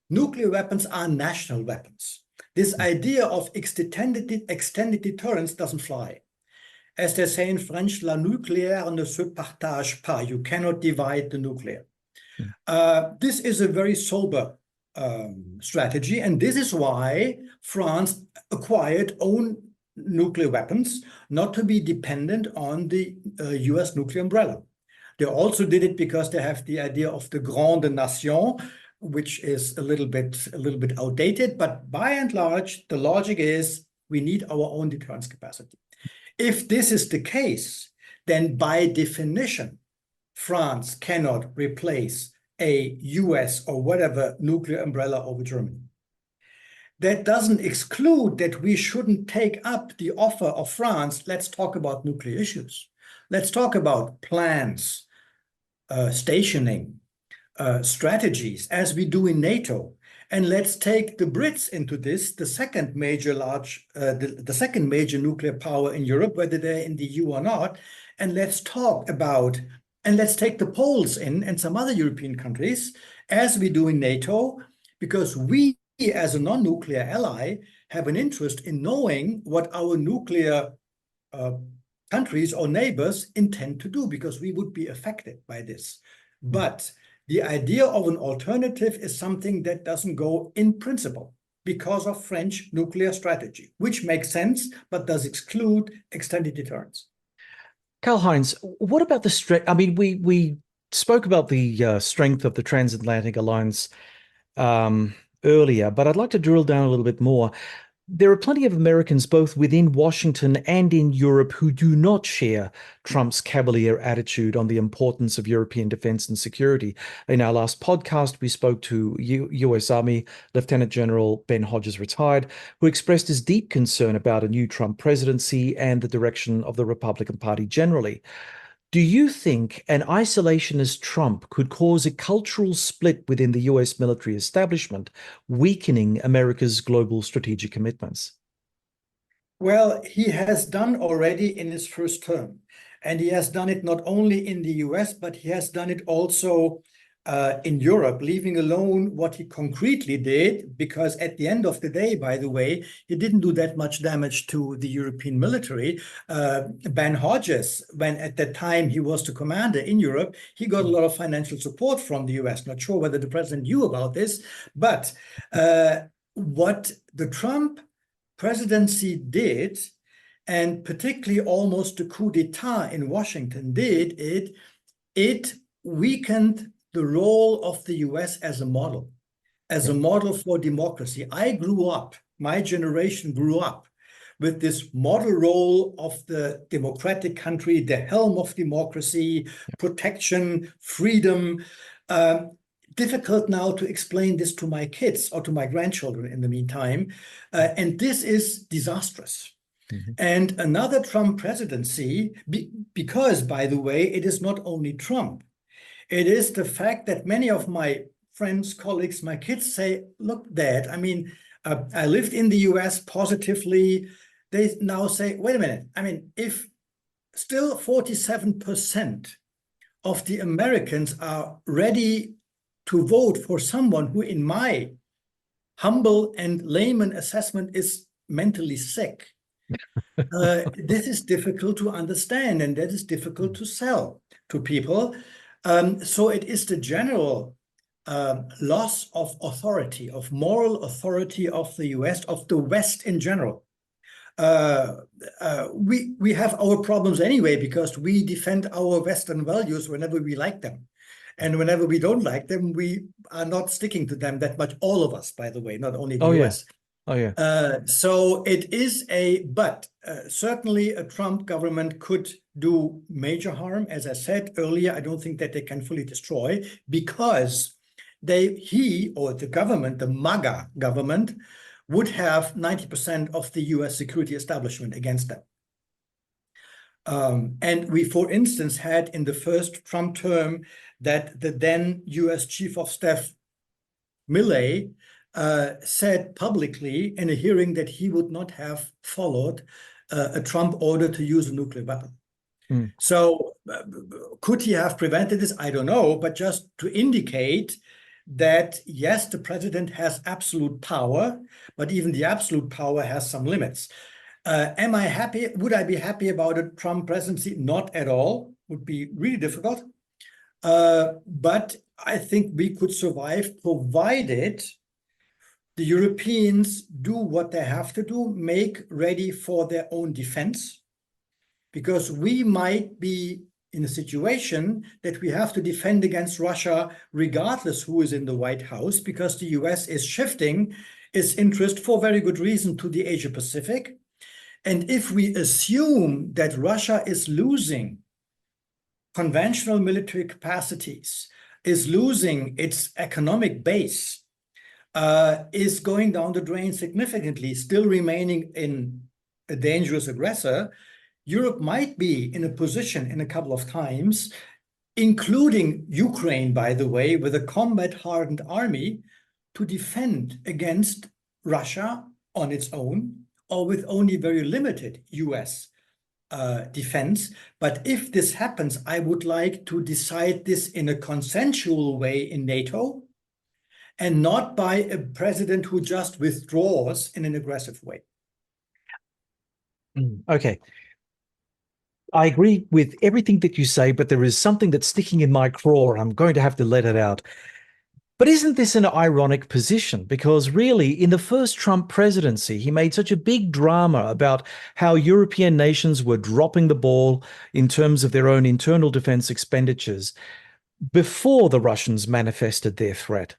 nuclear weapons are national weapons. This idea of extended deterrence doesn't fly. As they say in French, la nucléaire ne se partage pas. You cannot divide the nuclear. This is a very sober strategy, and this is why France acquired own nuclear weapons, not to be dependent on the US nuclear umbrella. They also did it because they have the idea of the grande nation, which is a little bit outdated, but by and large, the logic is we need our own deterrence capacity. If this is the case, then by definition, France cannot replace a US or whatever nuclear umbrella over Germany. That doesn't exclude that we shouldn't take up the offer of France. Let's talk about nuclear issues. Let's talk about plans, stationing, strategies, as we do in NATO. And let's take the Brits into this, the second major nuclear power in Europe, whether they're in the EU or not. And let's talk about, and let's take the Poles in and some other European countries, as we do in NATO, because we, as a non-nuclear ally, have an interest in knowing what our nuclear countries or neighbors intend to do, because we would be affected by this. But the idea of an alternative is something that doesn't go in principle because of French nuclear strategy, which makes sense, but does exclude extended deterrence. Karl-Heinz, what about the strength? I mean, we spoke about the strength of the transatlantic alliance earlier, but I'd like to drill down a little bit more. There are plenty of Americans, both within Washington and in Europe, who do not share Trump's cavalier attitude on the importance of European defense and security. In our last podcast, we spoke to U.S. Army Lieutenant General Ben Hodges, retired, who expressed his deep concern about a new Trump presidency and the direction of the Republican Party generally. Do you think an isolationist Trump could cause a cultural split within the US military establishment, weakening America's global strategic commitments? Well, he has done already in his first term. And he has done it not only in the US, but he has done it also in Europe, leaving alone what he concretely did, because at the end of the day, by the way, he didn't do that much damage to the European military. Ben Hodges, when at that time he was the commander in Europe, he got a lot of financial support from the US. Not sure whether the president knew about this, but what the Trump presidency did, and particularly almost the coup d'etat in Washington did, it weakened the role of the US as a model for democracy. I grew up, my generation grew up with this model role of the democratic country, the helm of democracy, protection, freedom. Difficult now to explain this to my kids or to my grandchildren in the meantime. And this is disastrous. Mm-hmm. And another Trump presidency, because, by the way, it is not only Trump. It is the fact that many of my friends, colleagues, my kids say, look, Dad, I mean, I lived in the US positively. They now say, wait a minute. I mean, if still 47% of the Americans are ready to vote for someone who, in my humble and layman assessment, is mentally sick, this is difficult to understand, and that is difficult to sell to people. So it is the general loss of authority, of moral authority of the US, of the West in general. We have our problems anyway, because we defend our Western values whenever we like them. And whenever we don't like them, we are not sticking to them that much. All of us, by the way, not only the US. Oh, yeah. So it is but certainly a Trump government could do major harm. As I said earlier, I don't think that they can fully destroy, because he or the government, the MAGA government, would have 90% of the US security establishment against them. And we, for instance, had in the first Trump term that the then US Chief of Staff Milley said publicly in a hearing that he would not have followed a Trump order to use a nuclear weapon. Mm. So could he have prevented this? I don't know, but just to indicate that, yes, the president has absolute power, but even the absolute power has some limits. Am I happy? Would I be happy about a Trump presidency? Not at all. Would be really difficult. But I think we could survive provided the Europeans do what they have to do, make ready for their own defense, because we might be in a situation that we have to defend against Russia regardless who is in the White House, because the US is shifting its interest for very good reason to the Asia Pacific. And if we assume that Russia is losing conventional military capacities, is losing its economic base, is going down the drain significantly, still remaining in a dangerous aggressor, Europe might be in a position in a couple of times, including Ukraine, by the way, with a combat-hardened army, to defend against Russia on its own, or with only very limited US defense. But if this happens, I would like to decide this in a consensual way in NATO, and not by a president who just withdraws in an aggressive way. Okay. I agree with everything that you say, but there is something that's sticking in my craw. I'm going to have to let it out. But isn't this an ironic position? Because really, in the first Trump presidency, he made such a big drama about how European nations were dropping the ball in terms of their own internal defense expenditures before the Russians manifested their threat.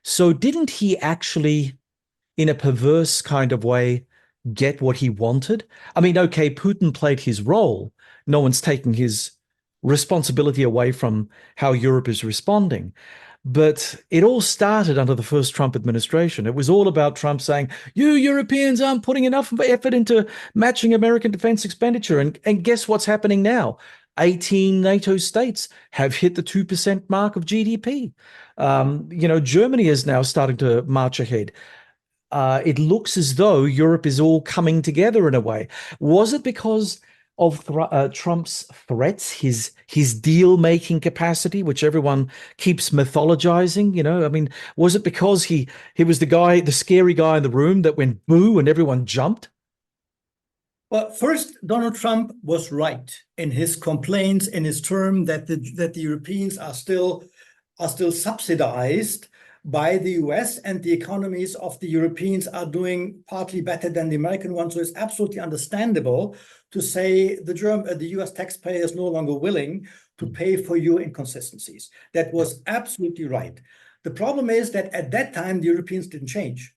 So didn't he actually, in a perverse kind of way, get what he wanted? I mean, okay, Putin played his role. No one's taking his responsibility away from how Europe is responding. But it all started under the first Trump administration. It was all about Trump saying, you Europeans aren't putting enough effort into matching American defense expenditure. And guess what's happening now? 18 NATO states have hit the 2% mark of GDP. Germany is now starting to march ahead. It looks as though Europe is all coming together in a way. Was it because of Trump's threats, his deal-making capacity, which everyone keeps mythologizing? I mean, was it because he was the scary guy in the room that went boo and everyone jumped? Well, first, Donald Trump was right in his complaints in his term that the Europeans are still subsidized by the US, and the economies of the Europeans are doing partly better than the American ones. So it's absolutely understandable to say the US taxpayer is no longer willing to pay for your inconsistencies. That was absolutely right. The problem is that at that time, the Europeans didn't change.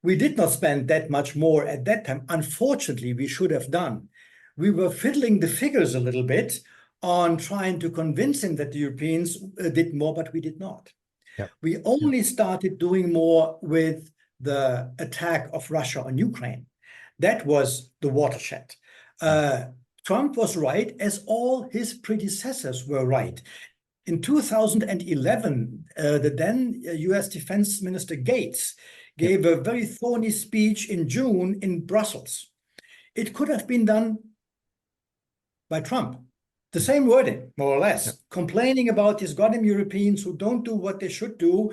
We did not spend that much more at that time. Unfortunately, we should have done. We were fiddling the figures a little bit on trying to convince him that the Europeans did more, but we did not. Yep. We only started doing more with the attack of Russia on Ukraine. That was the watershed. Trump was right, as all his predecessors were right. In 2011, the then US Defense Minister Gates gave a very thorny speech in June in Brussels. It could have been done by Trump. The same wording, more or less, complaining about these goddamn Europeans who don't do what they should do.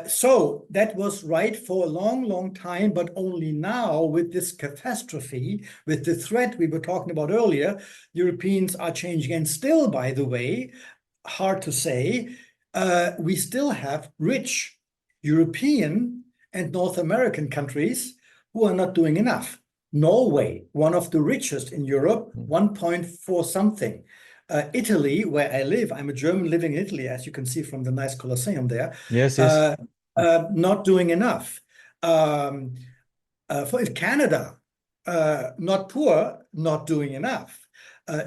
So that was right for a long, long time, but only now with this catastrophe, with the threat we were talking about earlier, Europeans are changing. And still, by the way, hard to say, we still have rich European and North American countries who are not doing enough. Norway, one of the richest in Europe, 1.4 something. Italy, where I live, I'm a German living in Italy, as you can see from the nice Colosseum there. Yes. Not doing enough. For Canada, not poor, not doing enough.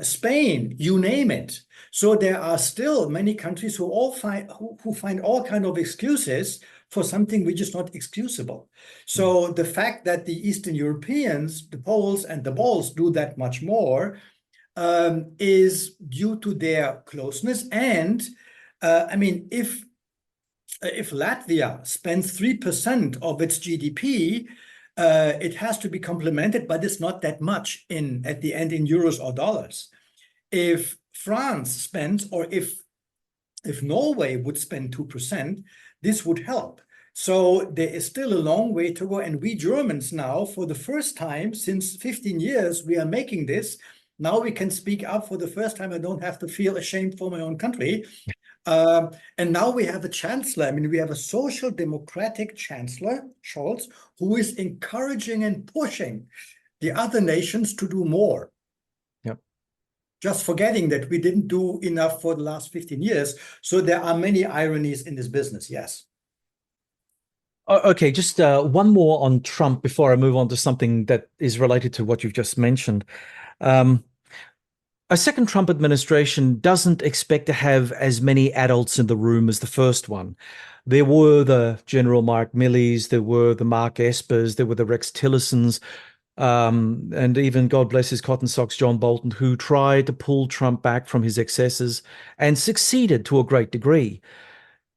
Spain, you name it. So there are still many countries who find all kind of excuses for something which is not excusable. So the fact that the Eastern Europeans, the Poles and the Balts, do that much more is due to their closeness. And I mean, if Latvia spends 3% of its GDP, it has to be complemented, but it's not that much at the end in euros or dollars. If France spends, or if Norway would spend 2%, this would help. So there is still a long way to go. And we Germans now, for the first time since 15 years, we are making this. Now we can speak up for the first time. I don't have to feel ashamed for my own country. And now we have a chancellor. I mean, we have a social democratic chancellor, Scholz, who is encouraging and pushing the other nations to do more. Yep. Just forgetting that we didn't do enough for the last 15 years. So there are many ironies in this business, yes. Okay, just one more on Trump before I move on to something that is related to what you've just mentioned. A second Trump administration doesn't expect to have as many adults in the room as the first one. There were the General Mark Milley's, there were the Mark Espers, there were the Rex Tillersons, and even, God bless his cotton socks, John Bolton, who tried to pull Trump back from his excesses and succeeded to a great degree.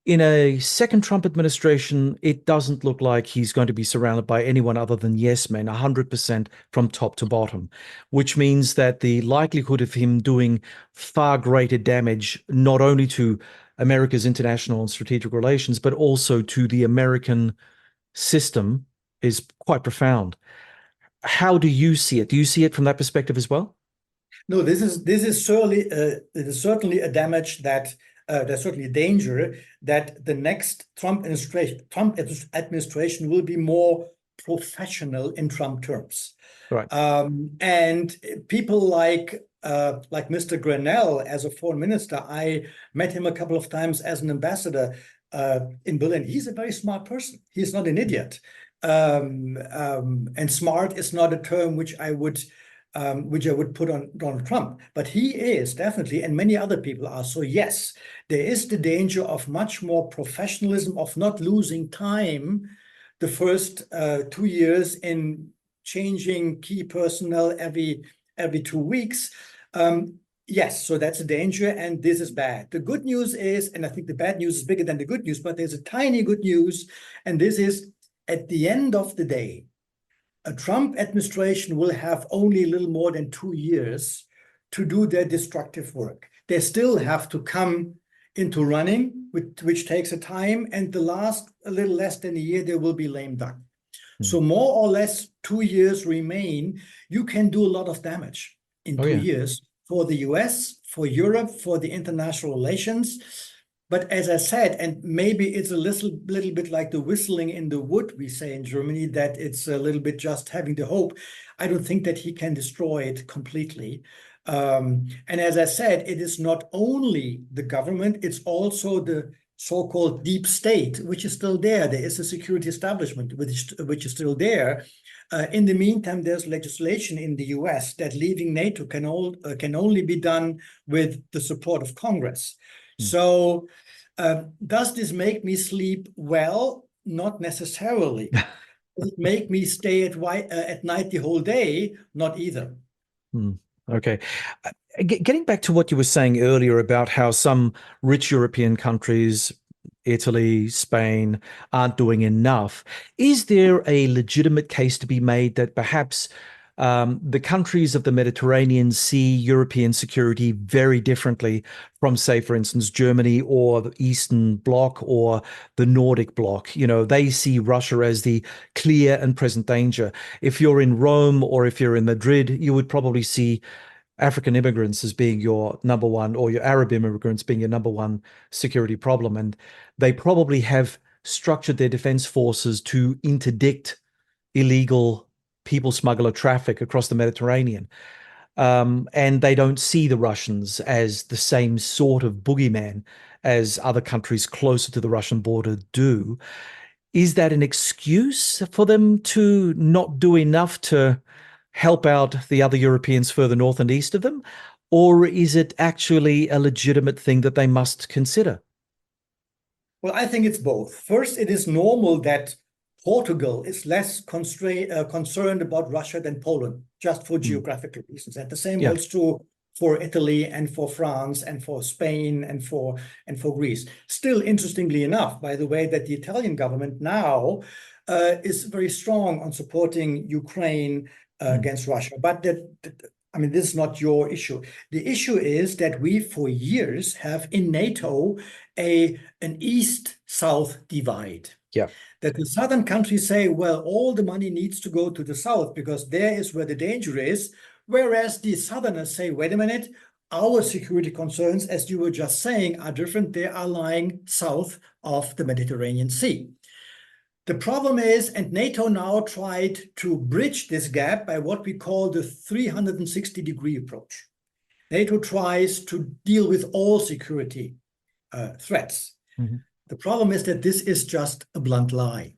In a second Trump administration, it doesn't look like he's going to be surrounded by anyone other than yes men, 100% from top to bottom, which means that the likelihood of him doing far greater damage, not only to America's international and strategic relations, but also to the American system, is quite profound. How do you see it? Do you see it from that perspective as well? No, this is certainly a damage that there's certainly a danger that the next Trump administration will be more professional in Trump terms. Right. And people like Mr. Grenell as a foreign minister, I met him a couple of times as an ambassador in Berlin. He's a very smart person. He's not an idiot. And smart is not a term which I would put on Donald Trump, but he is definitely, and many other people are. So yes, there is the danger of much more professionalism, of not losing time the first 2 years in changing key personnel every 2 weeks. Yes, so that's a danger, and this is bad. The good news is, and I think the bad news is bigger than the good news, but there's a tiny good news, and this is, at the end of the day, a Trump administration will have only a little more than 2 years to do their destructive work. They still have to come into running, which takes a time, and the last a little less than a year, there will be lame duck. So more or less 2 years remain. You can do a lot of damage in 2 years for the US, for Europe, for the international relations. But as I said, and maybe it's a little bit like the whistling in the wood, we say in Germany, that it's a little bit just having the hope. I don't think that he can destroy it completely. And as I said, it is not only the government, it's also the so-called deep state, which is still there. There is a security establishment, which is still there. In the meantime, there's legislation in the US that leaving NATO can only be done with the support of Congress. So does this make me sleep well? Not necessarily. Does it make me stay at night the whole day? Not either. Okay. Getting back to what you were saying earlier about how some rich European countries, Italy, Spain, aren't doing enough, is there a legitimate case to be made that perhaps the countries of the Mediterranean see European security very differently from, say, for instance, Germany or the Eastern Bloc or the Nordic Bloc? You know, they see Russia as the clear and present danger. If you're in Rome or if you're in Madrid, you would probably see African immigrants as being your number one, or your Arab immigrants being your number one security problem. And they probably have structured their defense forces to interdict illegal people smuggler traffic across the Mediterranean. And they don't see the Russians as the same sort of boogeyman as other countries closer to the Russian border do. Is that an excuse for them to not do enough to help out the other Europeans further north and east of them? Or is it actually a legitimate thing that they must consider? Well, I think it's both. First, it is normal that Portugal is less concerned about Russia than Poland, just for geographical reasons. And the same holds true for Italy and for France and for Spain and for Greece. Still, interestingly enough, by the way, that the Italian government now is very strong on supporting Ukraine against Russia. But this is not your issue. The issue is that we, for years, have in NATO an East-South divide. Yeah. That the southern countries say, well, all the money needs to go to the south because there is where the danger is. Whereas the southerners say, wait a minute, our security concerns, as you were just saying, are different. They are lying south of the Mediterranean Sea. The problem is, and NATO now tried to bridge this gap by what we call the 360-degree approach. NATO tries to deal with all security threats. Mm-hmm. The problem is that this is just a blunt lie.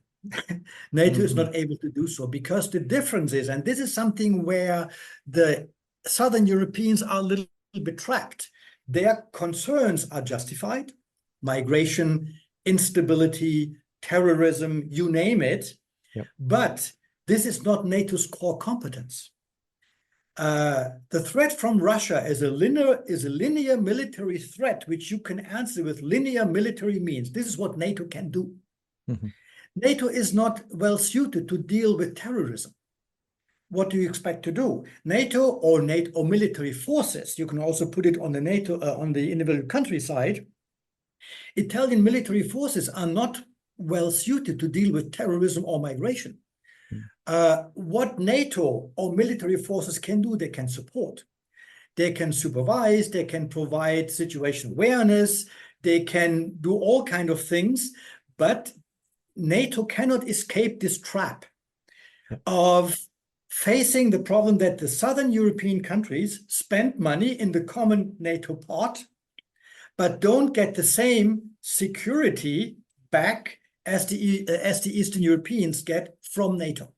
NATO is not able to do so because the difference is, and this is something where the Southern Europeans are a little bit trapped. Their concerns are justified: migration, instability, terrorism, you name it. Yep. But this is not NATO's core competence. The threat from Russia is a linear military threat, which you can answer with linear military means. This is what NATO can do. Mm-hmm. NATO is not well suited to deal with terrorism. What do you expect to do? NATO or military forces, you can also put it on the NATO, on the individual country side. Italian military forces are not well suited to deal with terrorism or migration. What NATO or military forces can do, they can support. They can supervise, they can provide situation awareness, they can do all kinds of things, but NATO cannot escape this trap of facing the problem that the Southern European countries spend money in the common NATO pot, but don't get the same security back as the Eastern Europeans get from NATO.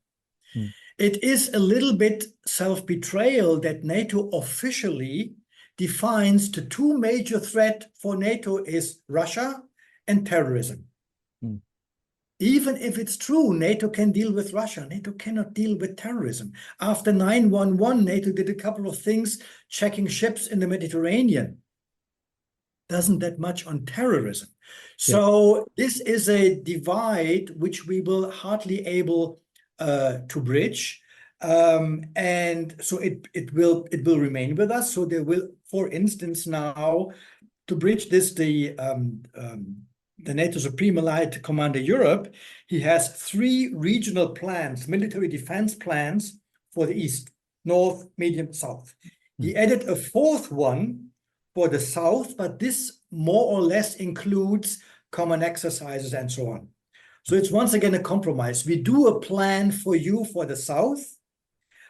It is a little bit self-betrayal that NATO officially defines the two major threats for NATO is Russia and terrorism. Even if it's true, NATO can deal with Russia. NATO cannot deal with terrorism. After 9/11, NATO did a couple of things, checking ships in the Mediterranean. Doesn't that much on terrorism. So this is a divide which we will hardly able to bridge, and so it will remain with us. So there will, for instance, now to bridge this, the NATO Supreme Allied Commander Europe, he has 3 regional plans, military defense plans for the East, North, Medium, South. He added a 4th one for the South, but this more or less includes common exercises and so on. So it's once again a compromise. We do a plan for you for the South,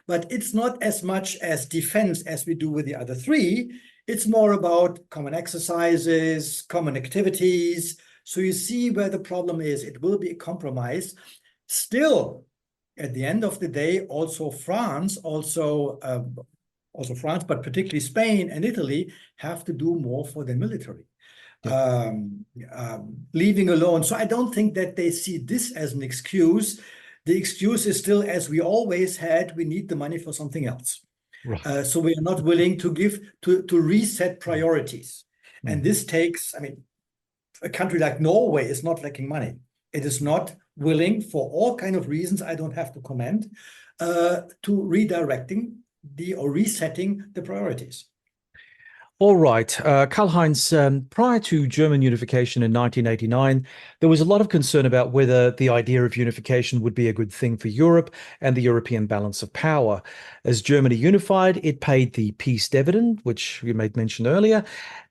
but it's not as much as defense as we do with the other 3. It's more about common exercises, common activities. So you see where the problem is. It will be a compromise. Still, at the end of the day, also France, but particularly Spain and Italy have to do more for the military. Leaving alone. So I don't think that they see this as an excuse. The excuse is still, as we always had, we need the money for something else. Right. So we are not willing to reset priorities. And this takes, a country like Norway is not lacking money. It is not willing, for all kinds of reasons I don't have to comment, to resetting the priorities. All right. Karl-Heinz, prior to German unification in 1989, there was a lot of concern about whether the idea of unification would be a good thing for Europe and the European balance of power. As Germany unified, it paid the peace dividend, which you made mention earlier,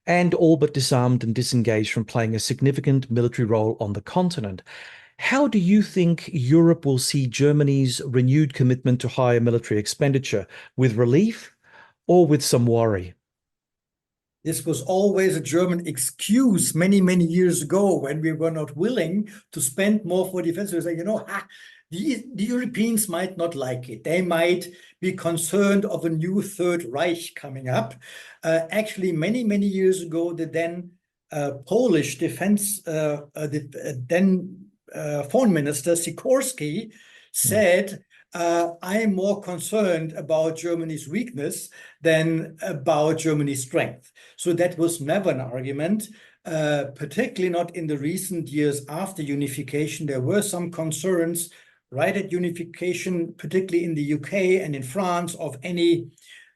and all but disarmed and disengaged from playing a significant military role on the continent. How do you think Europe will see Germany's renewed commitment to higher military expenditure? With relief or with some worry? This was always a German excuse many, many years ago when we were not willing to spend more for defense. We say, the Europeans might not like it. They might be concerned of a new Third Reich coming up. Actually, many, many years ago, the then Polish defense, then Foreign Minister Sikorski said, I am more concerned about Germany's weakness than about Germany's strength. So that was never an argument, particularly not in the recent years after unification. There were some concerns right at unification, particularly in the UK and in France, of any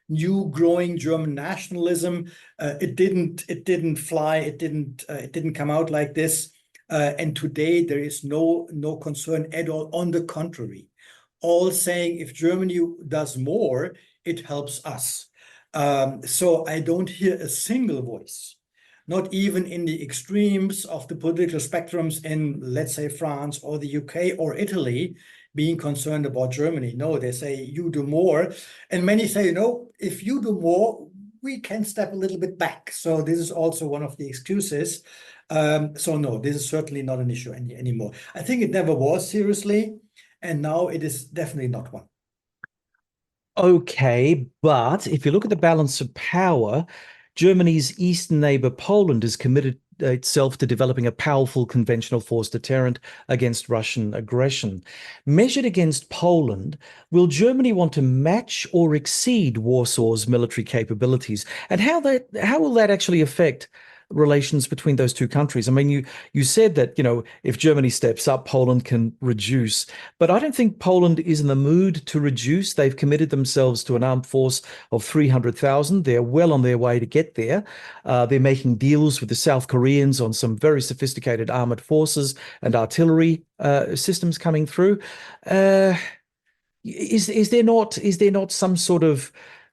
new growing German nationalism. It didn't fly. It didn't come out like this. And today there is no concern at all. On the contrary, all saying if Germany does more, it helps us. So I don't hear a single voice, not even in the extremes of the political spectrums in, let's say, France or the UK or Italy, being concerned about Germany. No, they say you do more. And many say, no, if you do more, we can step a little bit back. So this is also one of the excuses. So no, this is certainly not an issue anymore. I think it never was, seriously, and now it is definitely not one. Okay, but if you look at the balance of power, Germany's eastern neighbor Poland has committed itself to developing a powerful conventional force deterrent against Russian aggression. Measured against Poland, will Germany want to match or exceed Warsaw's military capabilities? And how will that actually affect relations between those two countries? I mean, you said that, if Germany steps up, Poland can reduce, but I don't think Poland is in the mood to reduce. They've committed themselves to an armed force of 300,000. They're well on their way to get there. They're making deals with the South Koreans on some very sophisticated armored forces and artillery systems coming through. Is there not some sort of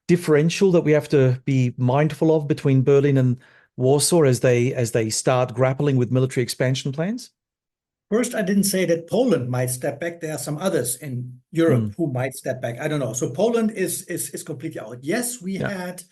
differential that we have to be mindful of between Berlin and Warsaw as they start grappling with military expansion plans? First, I didn't say that Poland might step back. There are some others in Europe who might step back. I don't know. So Poland is completely out. Yes, we had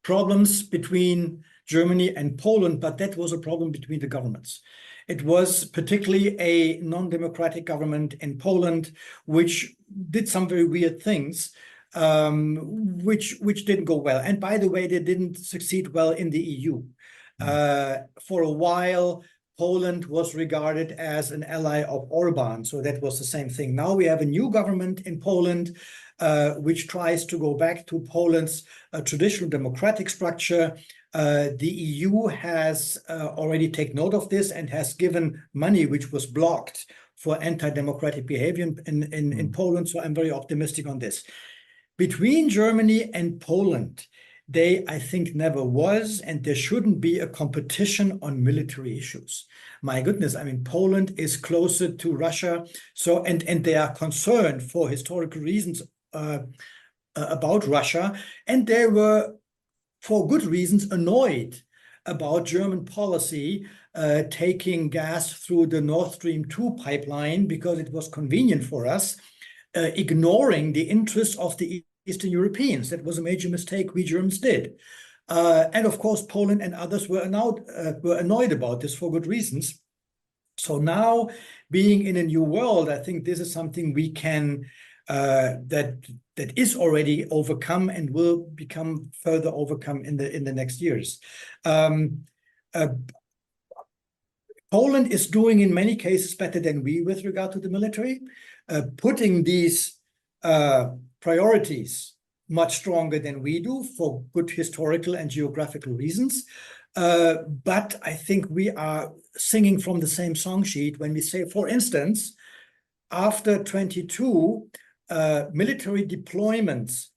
problems between Germany and Poland, but that was a problem between the governments. It was particularly a non-democratic government in Poland, which did some very weird things, which didn't go well. And by the way, they didn't succeed well in the EU. For a while, Poland was regarded as an ally of Orban, so that was the same thing. Now we have a new government in Poland, which tries to go back to Poland's traditional democratic structure. The EU has already taken note of this and has given money which was blocked for anti-democratic behavior in Poland, so I'm very optimistic on this. Between Germany and Poland, I think, never was, and there shouldn't be a competition on military issues. My goodness, I mean, Poland is closer to Russia, so and they are concerned for historical reasons about Russia, and they were, for good reasons, annoyed about German policy taking gas through the Nord Stream 2 pipeline because it was convenient for us, ignoring the interests of the Eastern Europeans. That was a major mistake we Germans did. And of course, Poland and others were annoyed about this for good reasons. So now, being in a new world, I think this is something we can, that is already overcome and will become further overcome in the next years. Poland is doing in many cases better than we with regard to the military, putting these priorities much stronger than we do for good historical and geographical reasons. But I think we are singing from the same song sheet when we say, for instance, after 22, military deployments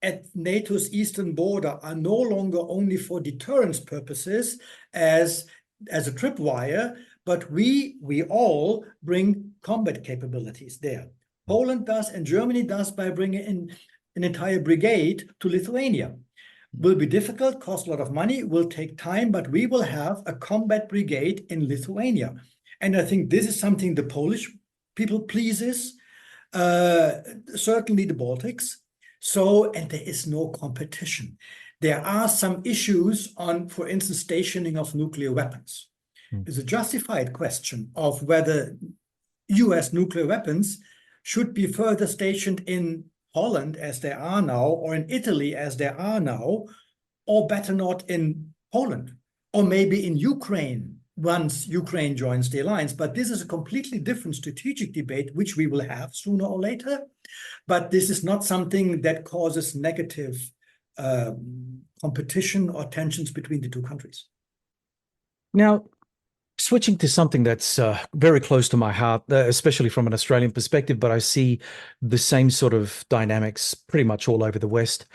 at NATO's eastern border are no longer only for deterrence purposes as a tripwire, but we all bring combat capabilities there. Poland does, and Germany does, by bringing in an entire brigade to Lithuania. Will be difficult, cost a lot of money, will take time, but we will have a combat brigade in Lithuania. And I think this is something the Polish people pleases, certainly the Baltics. So, and there is no competition. There are some issues on, for instance, stationing of nuclear weapons. There's a justified question of whether US nuclear weapons should be further stationed in Holland as they are now, or in Italy as they are now, or better not in Poland, or maybe in Ukraine, once Ukraine joins the alliance. But this is a completely different strategic debate, which we will have sooner or later. But this is not something that causes negative competition or tensions between the two countries. Now, switching to something that's very close to my heart, especially from an Australian perspective, but I see the same sort of dynamics pretty much all over the West.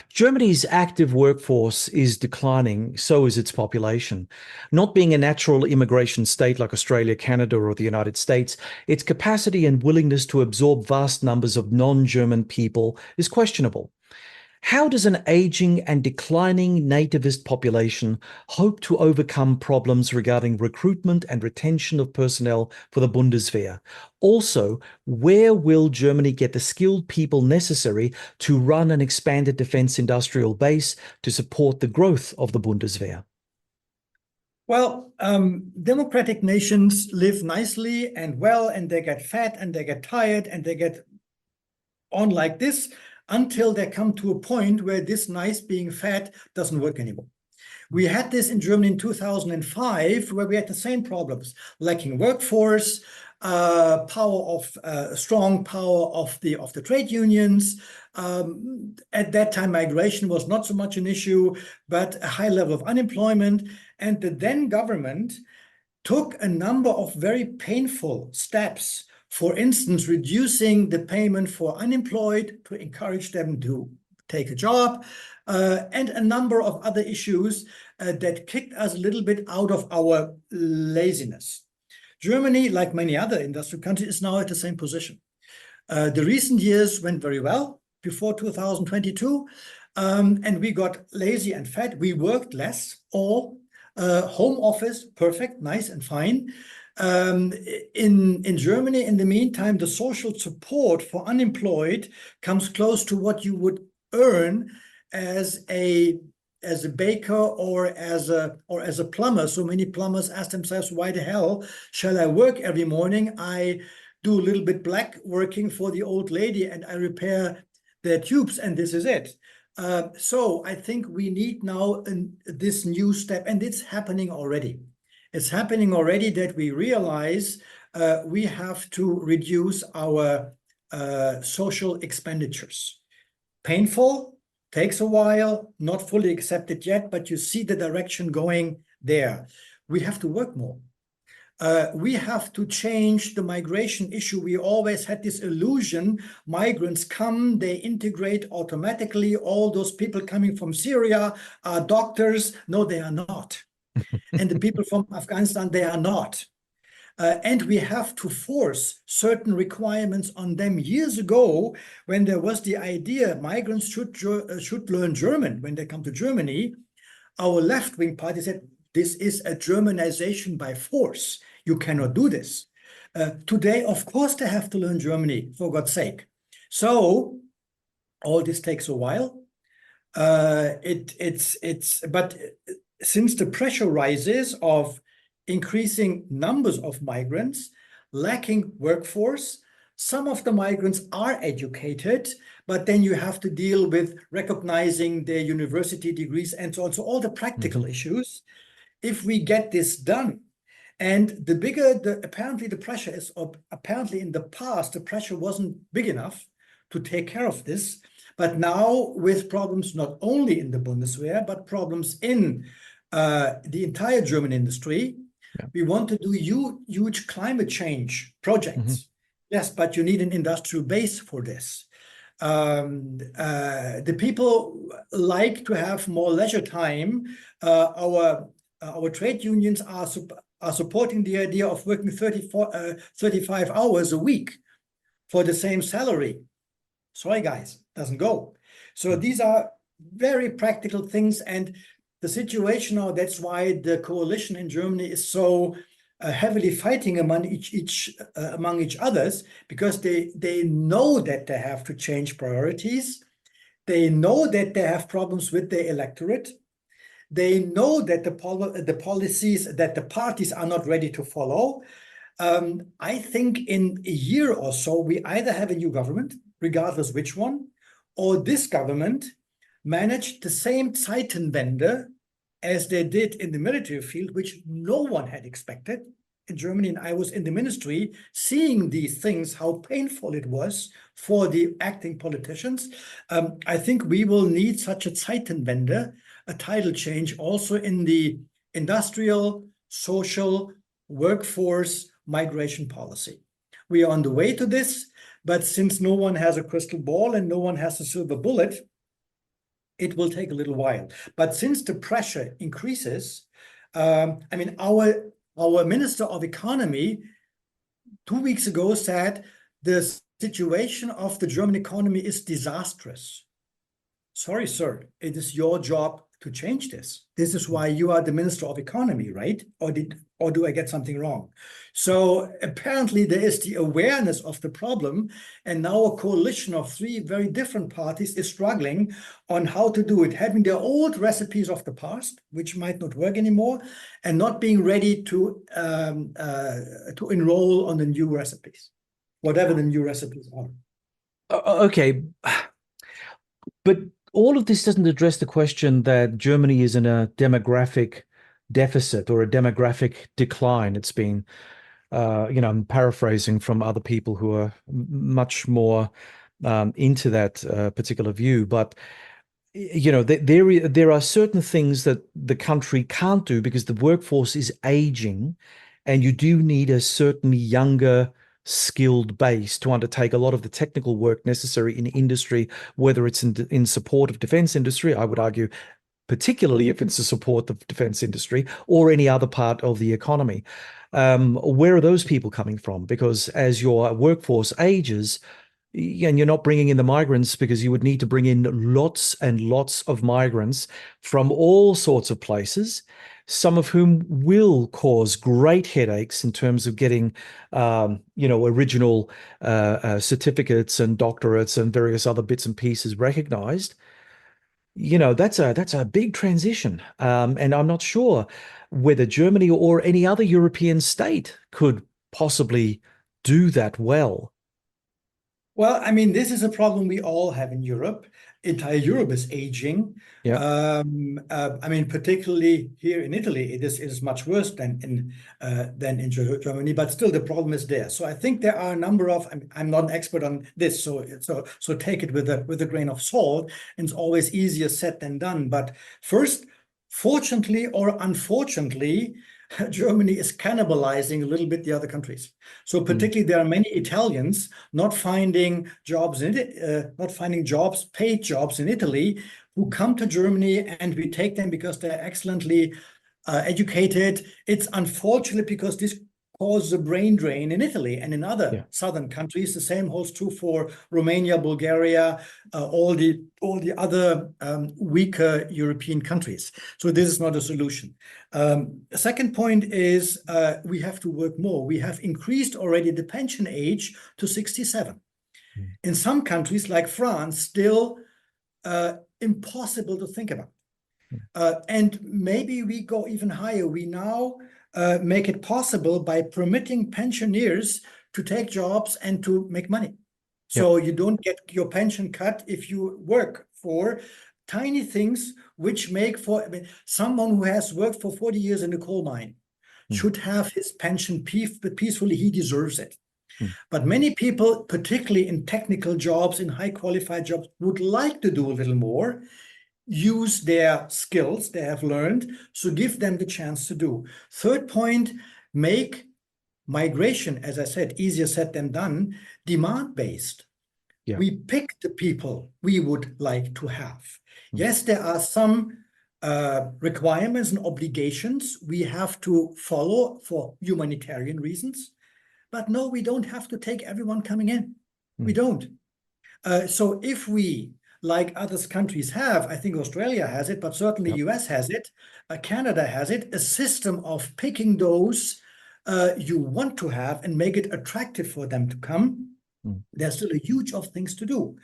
Germany's active workforce is declining, so is its population. Not being a natural immigration state like Australia, Canada, or the United States, its capacity and willingness to absorb vast numbers of non-German people is questionable. How does an aging and declining nativist population hope to overcome problems regarding recruitment and retention of personnel for the Bundeswehr? Also, where will Germany get the skilled people necessary to run an expanded defense industrial base to support the growth of the Bundeswehr? Well, democratic nations live nicely and well, and they get fat and they get tired and they get on like this, until they come to a point where this nice being fat doesn't work anymore. We had this in Germany in 2005, where we had the same problems: lacking workforce, strong power of the trade unions. At that time, migration was not so much an issue, but a high level of unemployment. And the then government took a number of very painful steps. For instance, reducing the payment for unemployed to encourage them to take a job, and a number of other issues that kicked us a little bit out of our laziness. Germany, like many other industrial countries, is now at the same position. The recent years went very well before 2022, and we got lazy and fat. We worked less, all home office, perfect, nice and fine. In Germany, in the meantime, the social support for unemployed comes close to what you would earn as a baker or as a plumber. So many plumbers ask themselves, why the hell shall I work every morning? I do a little bit black working for the old lady and I repair their tubes, and this is it. So I think we need now this new step, and it's happening already. It's happening already that we realize we have to reduce our social expenditures. Painful, takes a while, not fully accepted yet, but you see the direction going there. We have to work more. We have to change the migration issue. We always had this illusion: migrants come, they integrate automatically. All those people coming from Syria are doctors. No, they are not. And the people from Afghanistan, they are not. And we have to force certain requirements on them. Years ago, when there was the idea migrants should learn German when they come to Germany, our left-wing party said, this is a Germanization by force. You cannot do this. Today, of course, they have to learn Germany, for God's sake. So all this takes a while. But since the pressure rises of increasing numbers of migrants, lacking workforce, some of the migrants are educated, but then you have to deal with recognizing their university degrees and so on. So all the practical issues. If we get this done, and apparently the pressure is, apparently in the past, the pressure wasn't big enough to take care of this. But now, with problems not only in the Bundeswehr, but problems in the entire German industry, we want to do huge climate change projects. Yes, but you need an industrial base for this. The people like to have more leisure time. Our trade unions are supporting the idea of working 35 hours a week for the same salary. Sorry, guys, doesn't go. So these are very practical things, and the situation now, that's why the coalition in Germany is so heavily fighting among each others, because they know that they have to change priorities. They know that they have problems with their electorate. They know that the policies that the parties are not ready to follow. I think in a year or so, we either have a new government, regardless which one, or this government managed the same Zeitenwende as they did in the military field, which no one had expected in Germany. And I was in the ministry seeing these things, how painful it was for the acting politicians. I think we will need such a Zeitenwende, a tidal change also in the industrial, social, workforce, migration policy. We are on the way to this, but since no one has a crystal ball and no one has a silver bullet, it will take a little while. But since the pressure increases, I mean, our Minister of Economy 2 weeks ago said the situation of the German economy is disastrous. Sorry, sir, it is your job to change this. This is why you are the Minister of Economy, right? Or do I get something wrong? So apparently there is the awareness of the problem, and now a coalition of 3 very different parties is struggling on how to do it, having their old recipes of the past, which might not work anymore, and not being ready to enroll on the new recipes, whatever the new recipes are. Okay, but all of this doesn't address the question that Germany is in a demographic deficit or a demographic decline. It's been, I'm paraphrasing from other people who are much more into that particular view. But, there are certain things that the country can't do because the workforce is aging, and you do need a certainly younger, skilled base to undertake a lot of the technical work necessary in industry, whether it's in support of defense industry, I would argue, particularly if it's a support of defense industry or any other part of the economy. Where are those people coming from? Because as your workforce ages, and you're not bringing in the migrants because you would need to bring in lots and lots of migrants from all sorts of places, some of whom will cause great headaches in terms of getting, original certificates and doctorates and various other bits and pieces recognized. That's a big transition. And I'm not sure whether Germany or any other European state could possibly do that well. Well, I mean, this is a problem we all have in Europe. Entire Europe is aging. Yeah. I mean, particularly here in Italy, it is much worse than in Germany, but still the problem is there. So I think there are a number of. I'm not an expert on this, so take it with a grain of salt. And it's always easier said than done. But first, fortunately or unfortunately, Germany is cannibalizing a little bit the other countries. So particularly there are many Italians not finding jobs paid jobs in Italy, who come to Germany, and we take them because they're excellently educated. It's unfortunate because this causes a brain drain in Italy and in other southern countries. The same holds true for Romania, Bulgaria, all the other weaker European countries. So this is not a solution. Second point is we have to work more. We have increased already the pension age to 67. In some countries like France, still impossible to think about. And maybe we go even higher. We now make it possible by permitting pensioners to take jobs and to make money. So you don't get your pension cut if you work for tiny things, which make someone who has worked for 40 years in a coal mine should have his pension peacefully. He deserves it. But many people, particularly in technical jobs, in high qualified jobs, would like to do a little more, use their skills they have learned, so give them the chance to do. Third point, make migration, as I said, easier said than done, demand-based. We pick the people we would like to have. Yes, there are some requirements and obligations we have to follow for humanitarian reasons, but no, we don't have to take everyone coming in. We don't. So if we, like other countries have, I think Australia has it, but certainly US has it, Canada has it, a system of picking those you want to have and make it attractive for them to come. There's still a huge of things to do,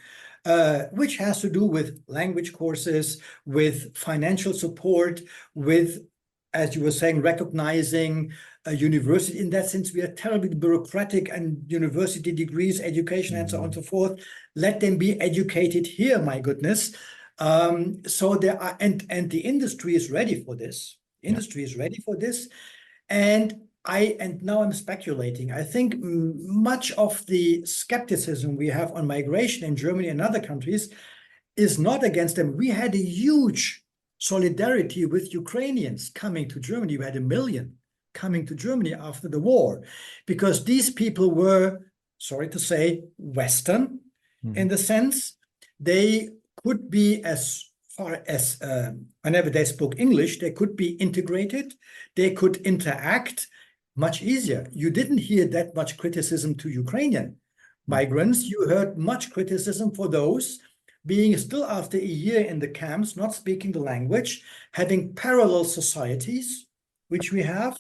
which has to do with language courses, with financial support, with, as you were saying, recognizing a university. In that sense, we are terribly bureaucratic, and university degrees, education, and so on and so forth. Let them be educated here, my goodness. So there are, and the industry is ready for this. Industry is ready for this, and now I'm speculating. I think much of the skepticism we have on migration in Germany and other countries is not against them. We had a huge solidarity with Ukrainians coming to Germany. We had 1 million coming to Germany after the war, because these people were, sorry to say, Western in the sense they could be, as far as whenever they spoke English, they could be integrated, they could interact much easier. You didn't hear that much criticism to Ukrainian migrants. You heard much criticism for those being still after a year in the camps, not speaking the language, having parallel societies, which we have.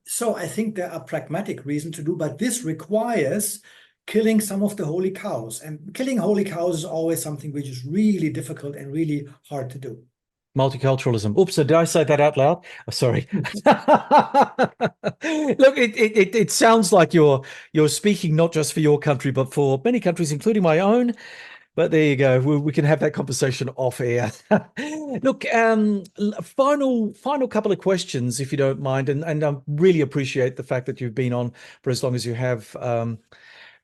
So I think there are pragmatic reasons to do, but this requires killing some of the holy cows. And killing holy cows is always something which is really difficult and really hard to do. Multiculturalism. Oops, did I say that out loud? Oh, sorry. Look, it sounds like you're speaking not just for your country, but for many countries, including my own. But there you go. We can have that conversation off air. Look, final couple of questions, if you don't mind, and I really appreciate the fact that you've been on for as long as you have.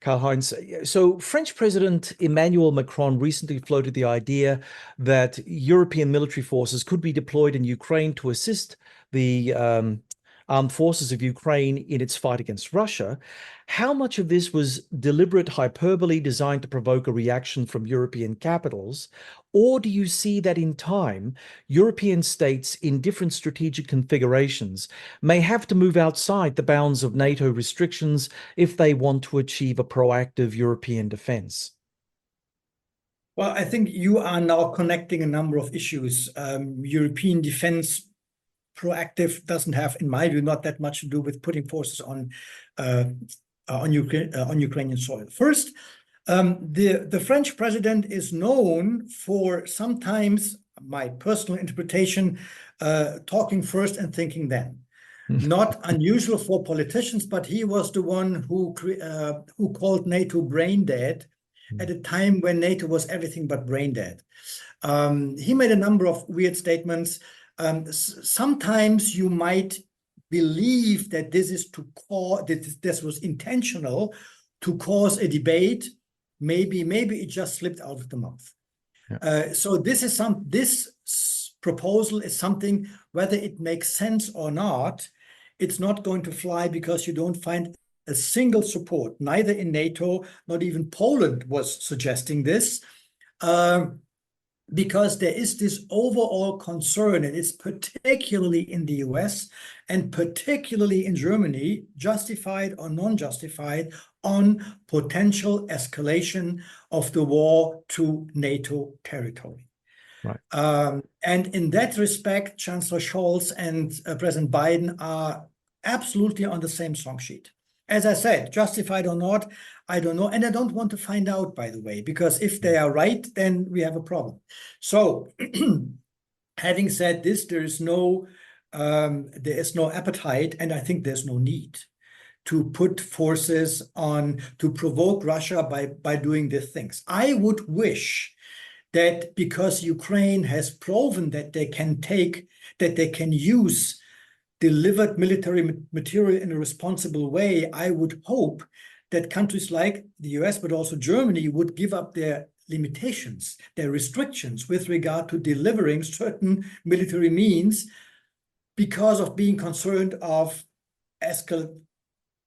Karl-Heinz. So French President Emmanuel Macron recently floated the idea that European military forces could be deployed in Ukraine to assist the armed forces of Ukraine in its fight against Russia. How much of this was deliberate hyperbole designed to provoke a reaction from European capitals? Or do you see that in time, European states in different strategic configurations may have to move outside the bounds of NATO restrictions if they want to achieve a proactive European defense? Well, I think you are now connecting a number of issues. European defense proactive doesn't have, in my view, not that much to do with putting forces on Ukrainian soil. First, the French president is known for sometimes, my personal interpretation, talking first and thinking then. Not unusual for politicians, but he was the one who called NATO brain dead at a time when NATO was everything but brain dead. He made a number of weird statements. Sometimes you might believe that this is that this was intentional to cause a debate. Maybe it just slipped out of the mouth. So this proposal is something, whether it makes sense or not, it's not going to fly, because you don't find a single support, neither in NATO, not even Poland was suggesting this. Because there is this overall concern, and it's particularly in the US and particularly in Germany, justified or non-justified, on potential escalation of the war to NATO territory. Right. And in that respect, Chancellor Scholz and President Biden are absolutely on the same song sheet. As I said, justified or not, I don't know. And I don't want to find out, by the way, because if they are right, then we have a problem. So having said this, there is no appetite, and I think there's no need to put forces on to provoke Russia by doing these things. I would wish that, because Ukraine has proven that they can use delivered military material in a responsible way, I would hope that countries like the US, but also Germany, would give up their limitations, their restrictions with regard to delivering certain military means, because of being concerned of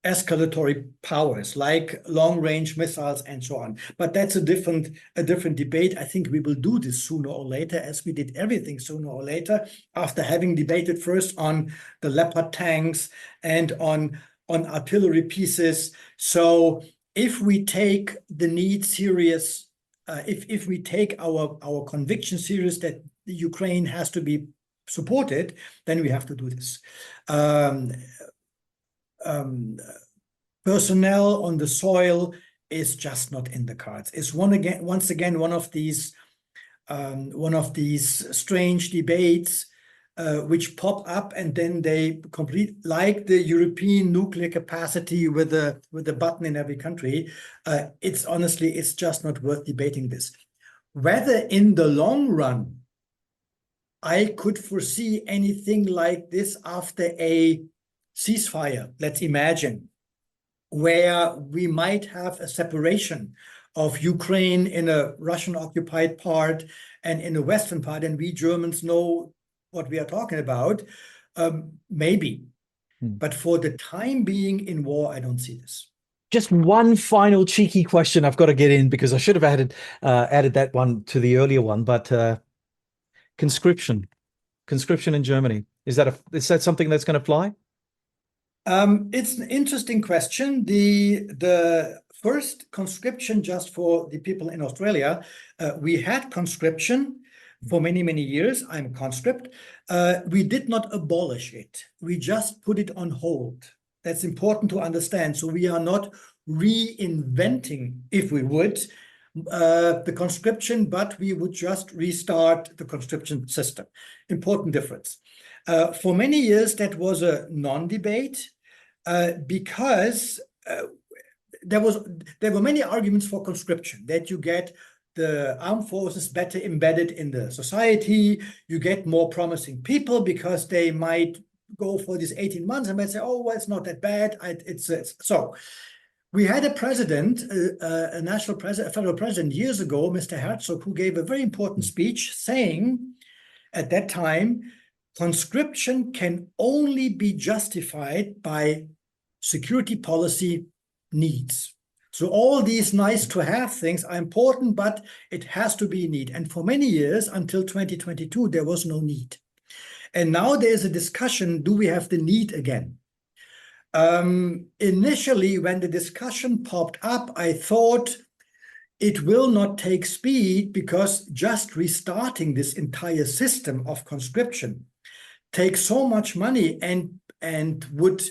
escalatory powers like long-range missiles and so on. But that's a different debate. I think we will do this sooner or later, as we did everything sooner or later, after having debated first on the Leopard tanks and on artillery pieces. So if we take the need serious, if we take our conviction serious that the Ukraine has to be supported, then we have to do this. Personnel on the soil is just not in the cards. It's once again one of these strange debates which pop up, and then they complete, like the European nuclear capacity with a button in every country. It's just not worth debating this. Whether in the long run I could foresee anything like this after a ceasefire, let's imagine, where we might have a separation of Ukraine in a Russian-occupied part and in a Western part, and we Germans know what we are talking about, maybe. But for the time being in war, I don't see this. Just one final cheeky question I've got to get in because I should have added that one to the earlier one, but conscription in Germany. Is that something that's going to fly? It's an interesting question. The first conscription, just for the people in Australia, we had conscription for many, many years. I'm a conscript. We did not abolish it. We just put it on hold. That's important to understand. So we are not reinventing, if we would, the conscription, but we would just restart the conscription system. Important difference. For many years, that was a non-debate because there were many arguments for conscription, that you get the armed forces better embedded in the society, you get more promising people because they might go for these 18 months and might say, oh, well, it's not that bad. So we had a president, a national president, a federal president years ago, Mr. Herzog, who gave a very important speech saying at that time, conscription can only be justified by security policy needs. So all these nice to have things are important, but it has to be a need. And for many years, until 2022, there was no need. And now there's a discussion, do we have the need again? Initially, when the discussion popped up, I thought it will not take speed because just restarting this entire system of conscription takes so much money and would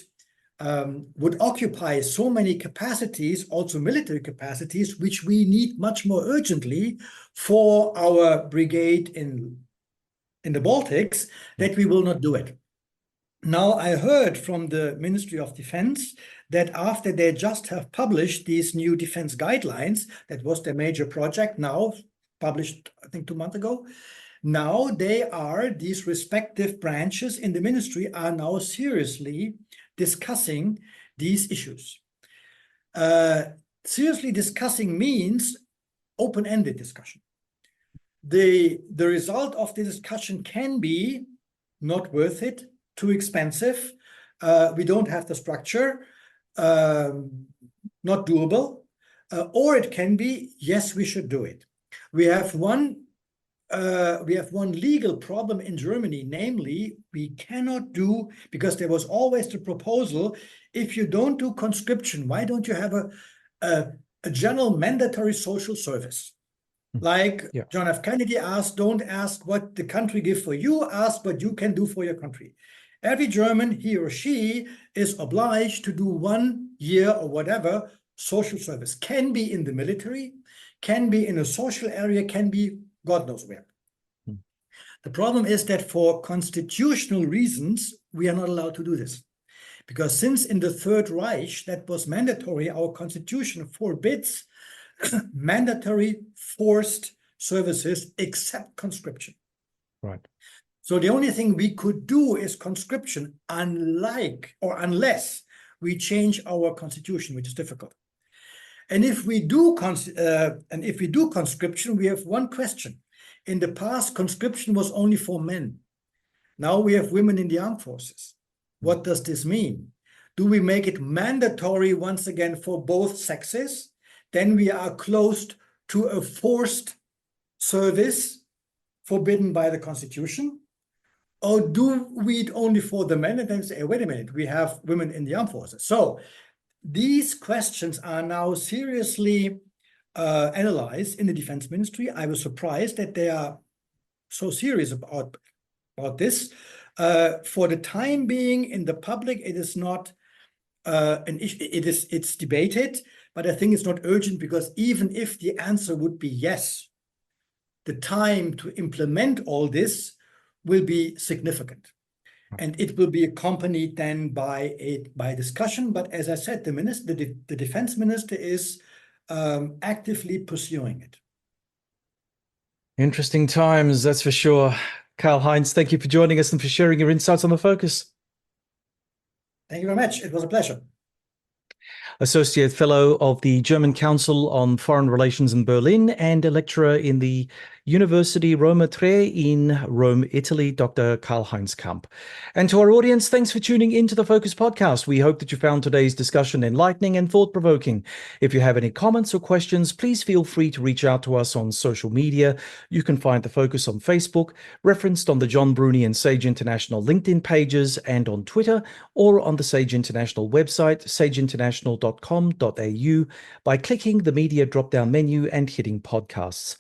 occupy so many capacities, also military capacities, which we need much more urgently for our brigade in the Baltics, that we will not do it. Now, I heard from the Ministry of Defense that after they just have published these new defense guidelines, that was their major project now, published, I think, 2 months ago. Now these respective branches in the ministry are now seriously discussing these issues. Seriously discussing means open-ended discussion. The result of the discussion can be not worth it, too expensive, we don't have the structure, not doable, or it can be, yes, we should do it. We have one legal problem in Germany, namely, we cannot do, because there was always the proposal, if you don't do conscription, why don't you have a general mandatory social service? Like John F. Kennedy asked, don't ask what the country give for you, ask what you can do for your country. Every German, he or she, is obliged to do 1 year or whatever social service. Can be in the military, can be in a social area, can be God knows where. The problem is that for constitutional reasons, we are not allowed to do this. Because since in the Third Reich, that was mandatory, our constitution forbids mandatory forced services except conscription. Right. So the only thing we could do is conscription, unless we change our constitution, which is difficult. And if we do conscription, we have one question. In the past, conscription was only for men. Now we have women in the armed forces. What does this mean? Do we make it mandatory once again for both sexes? Then we are close to a forced service forbidden by the constitution. Or do we it only for the men and then say, wait a minute, we have women in the armed forces. So these questions are now seriously analyzed in the defense ministry. I was surprised that they are so serious about this. For the time being in the public, it is not an issue. It's debated, but I think it's not urgent because even if the answer would be yes, the time to implement all this will be significant. And it will be accompanied then by discussion. But as I said, the defense minister is actively pursuing it. Interesting times, that's for sure. Karl-Heinz, thank you for joining us and for sharing your insights on the focus. Thank you very much. It was a pleasure. Associate Fellow of the German Council on Foreign Relations in Berlin and a lecturer in the University Roma Tre in Rome, Italy, Dr. Karl-Heinz Kamp. And to our audience, thanks for tuning into the Focus podcast. We hope that you found today's discussion enlightening and thought-provoking. If you have any comments or questions, please feel free to reach out to us on social media. You can find the Focus on Facebook, referenced on the John Bruni and Sage International LinkedIn pages, and on Twitter, or on the Sage International website, sageinternational.com.au, by clicking the media drop-down menu and hitting podcasts.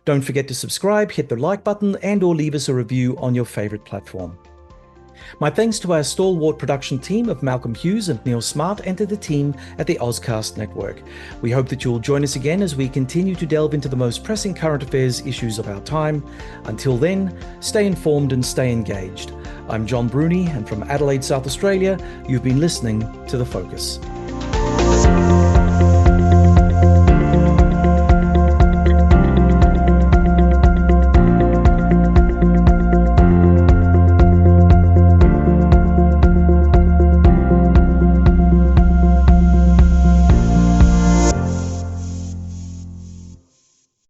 Don't forget to subscribe, hit the like button, and or leave us a review on your favorite platform. My thanks to our stalwart production team of Malcolm Hughes and Neil Smart and to the team at the Ozcast Network. We hope that you'll join us again as we continue to delve into the most pressing current affairs issues of our time. Until then, stay informed and stay engaged. I'm John Bruni, and from Adelaide, South Australia, you've been listening to The Focus.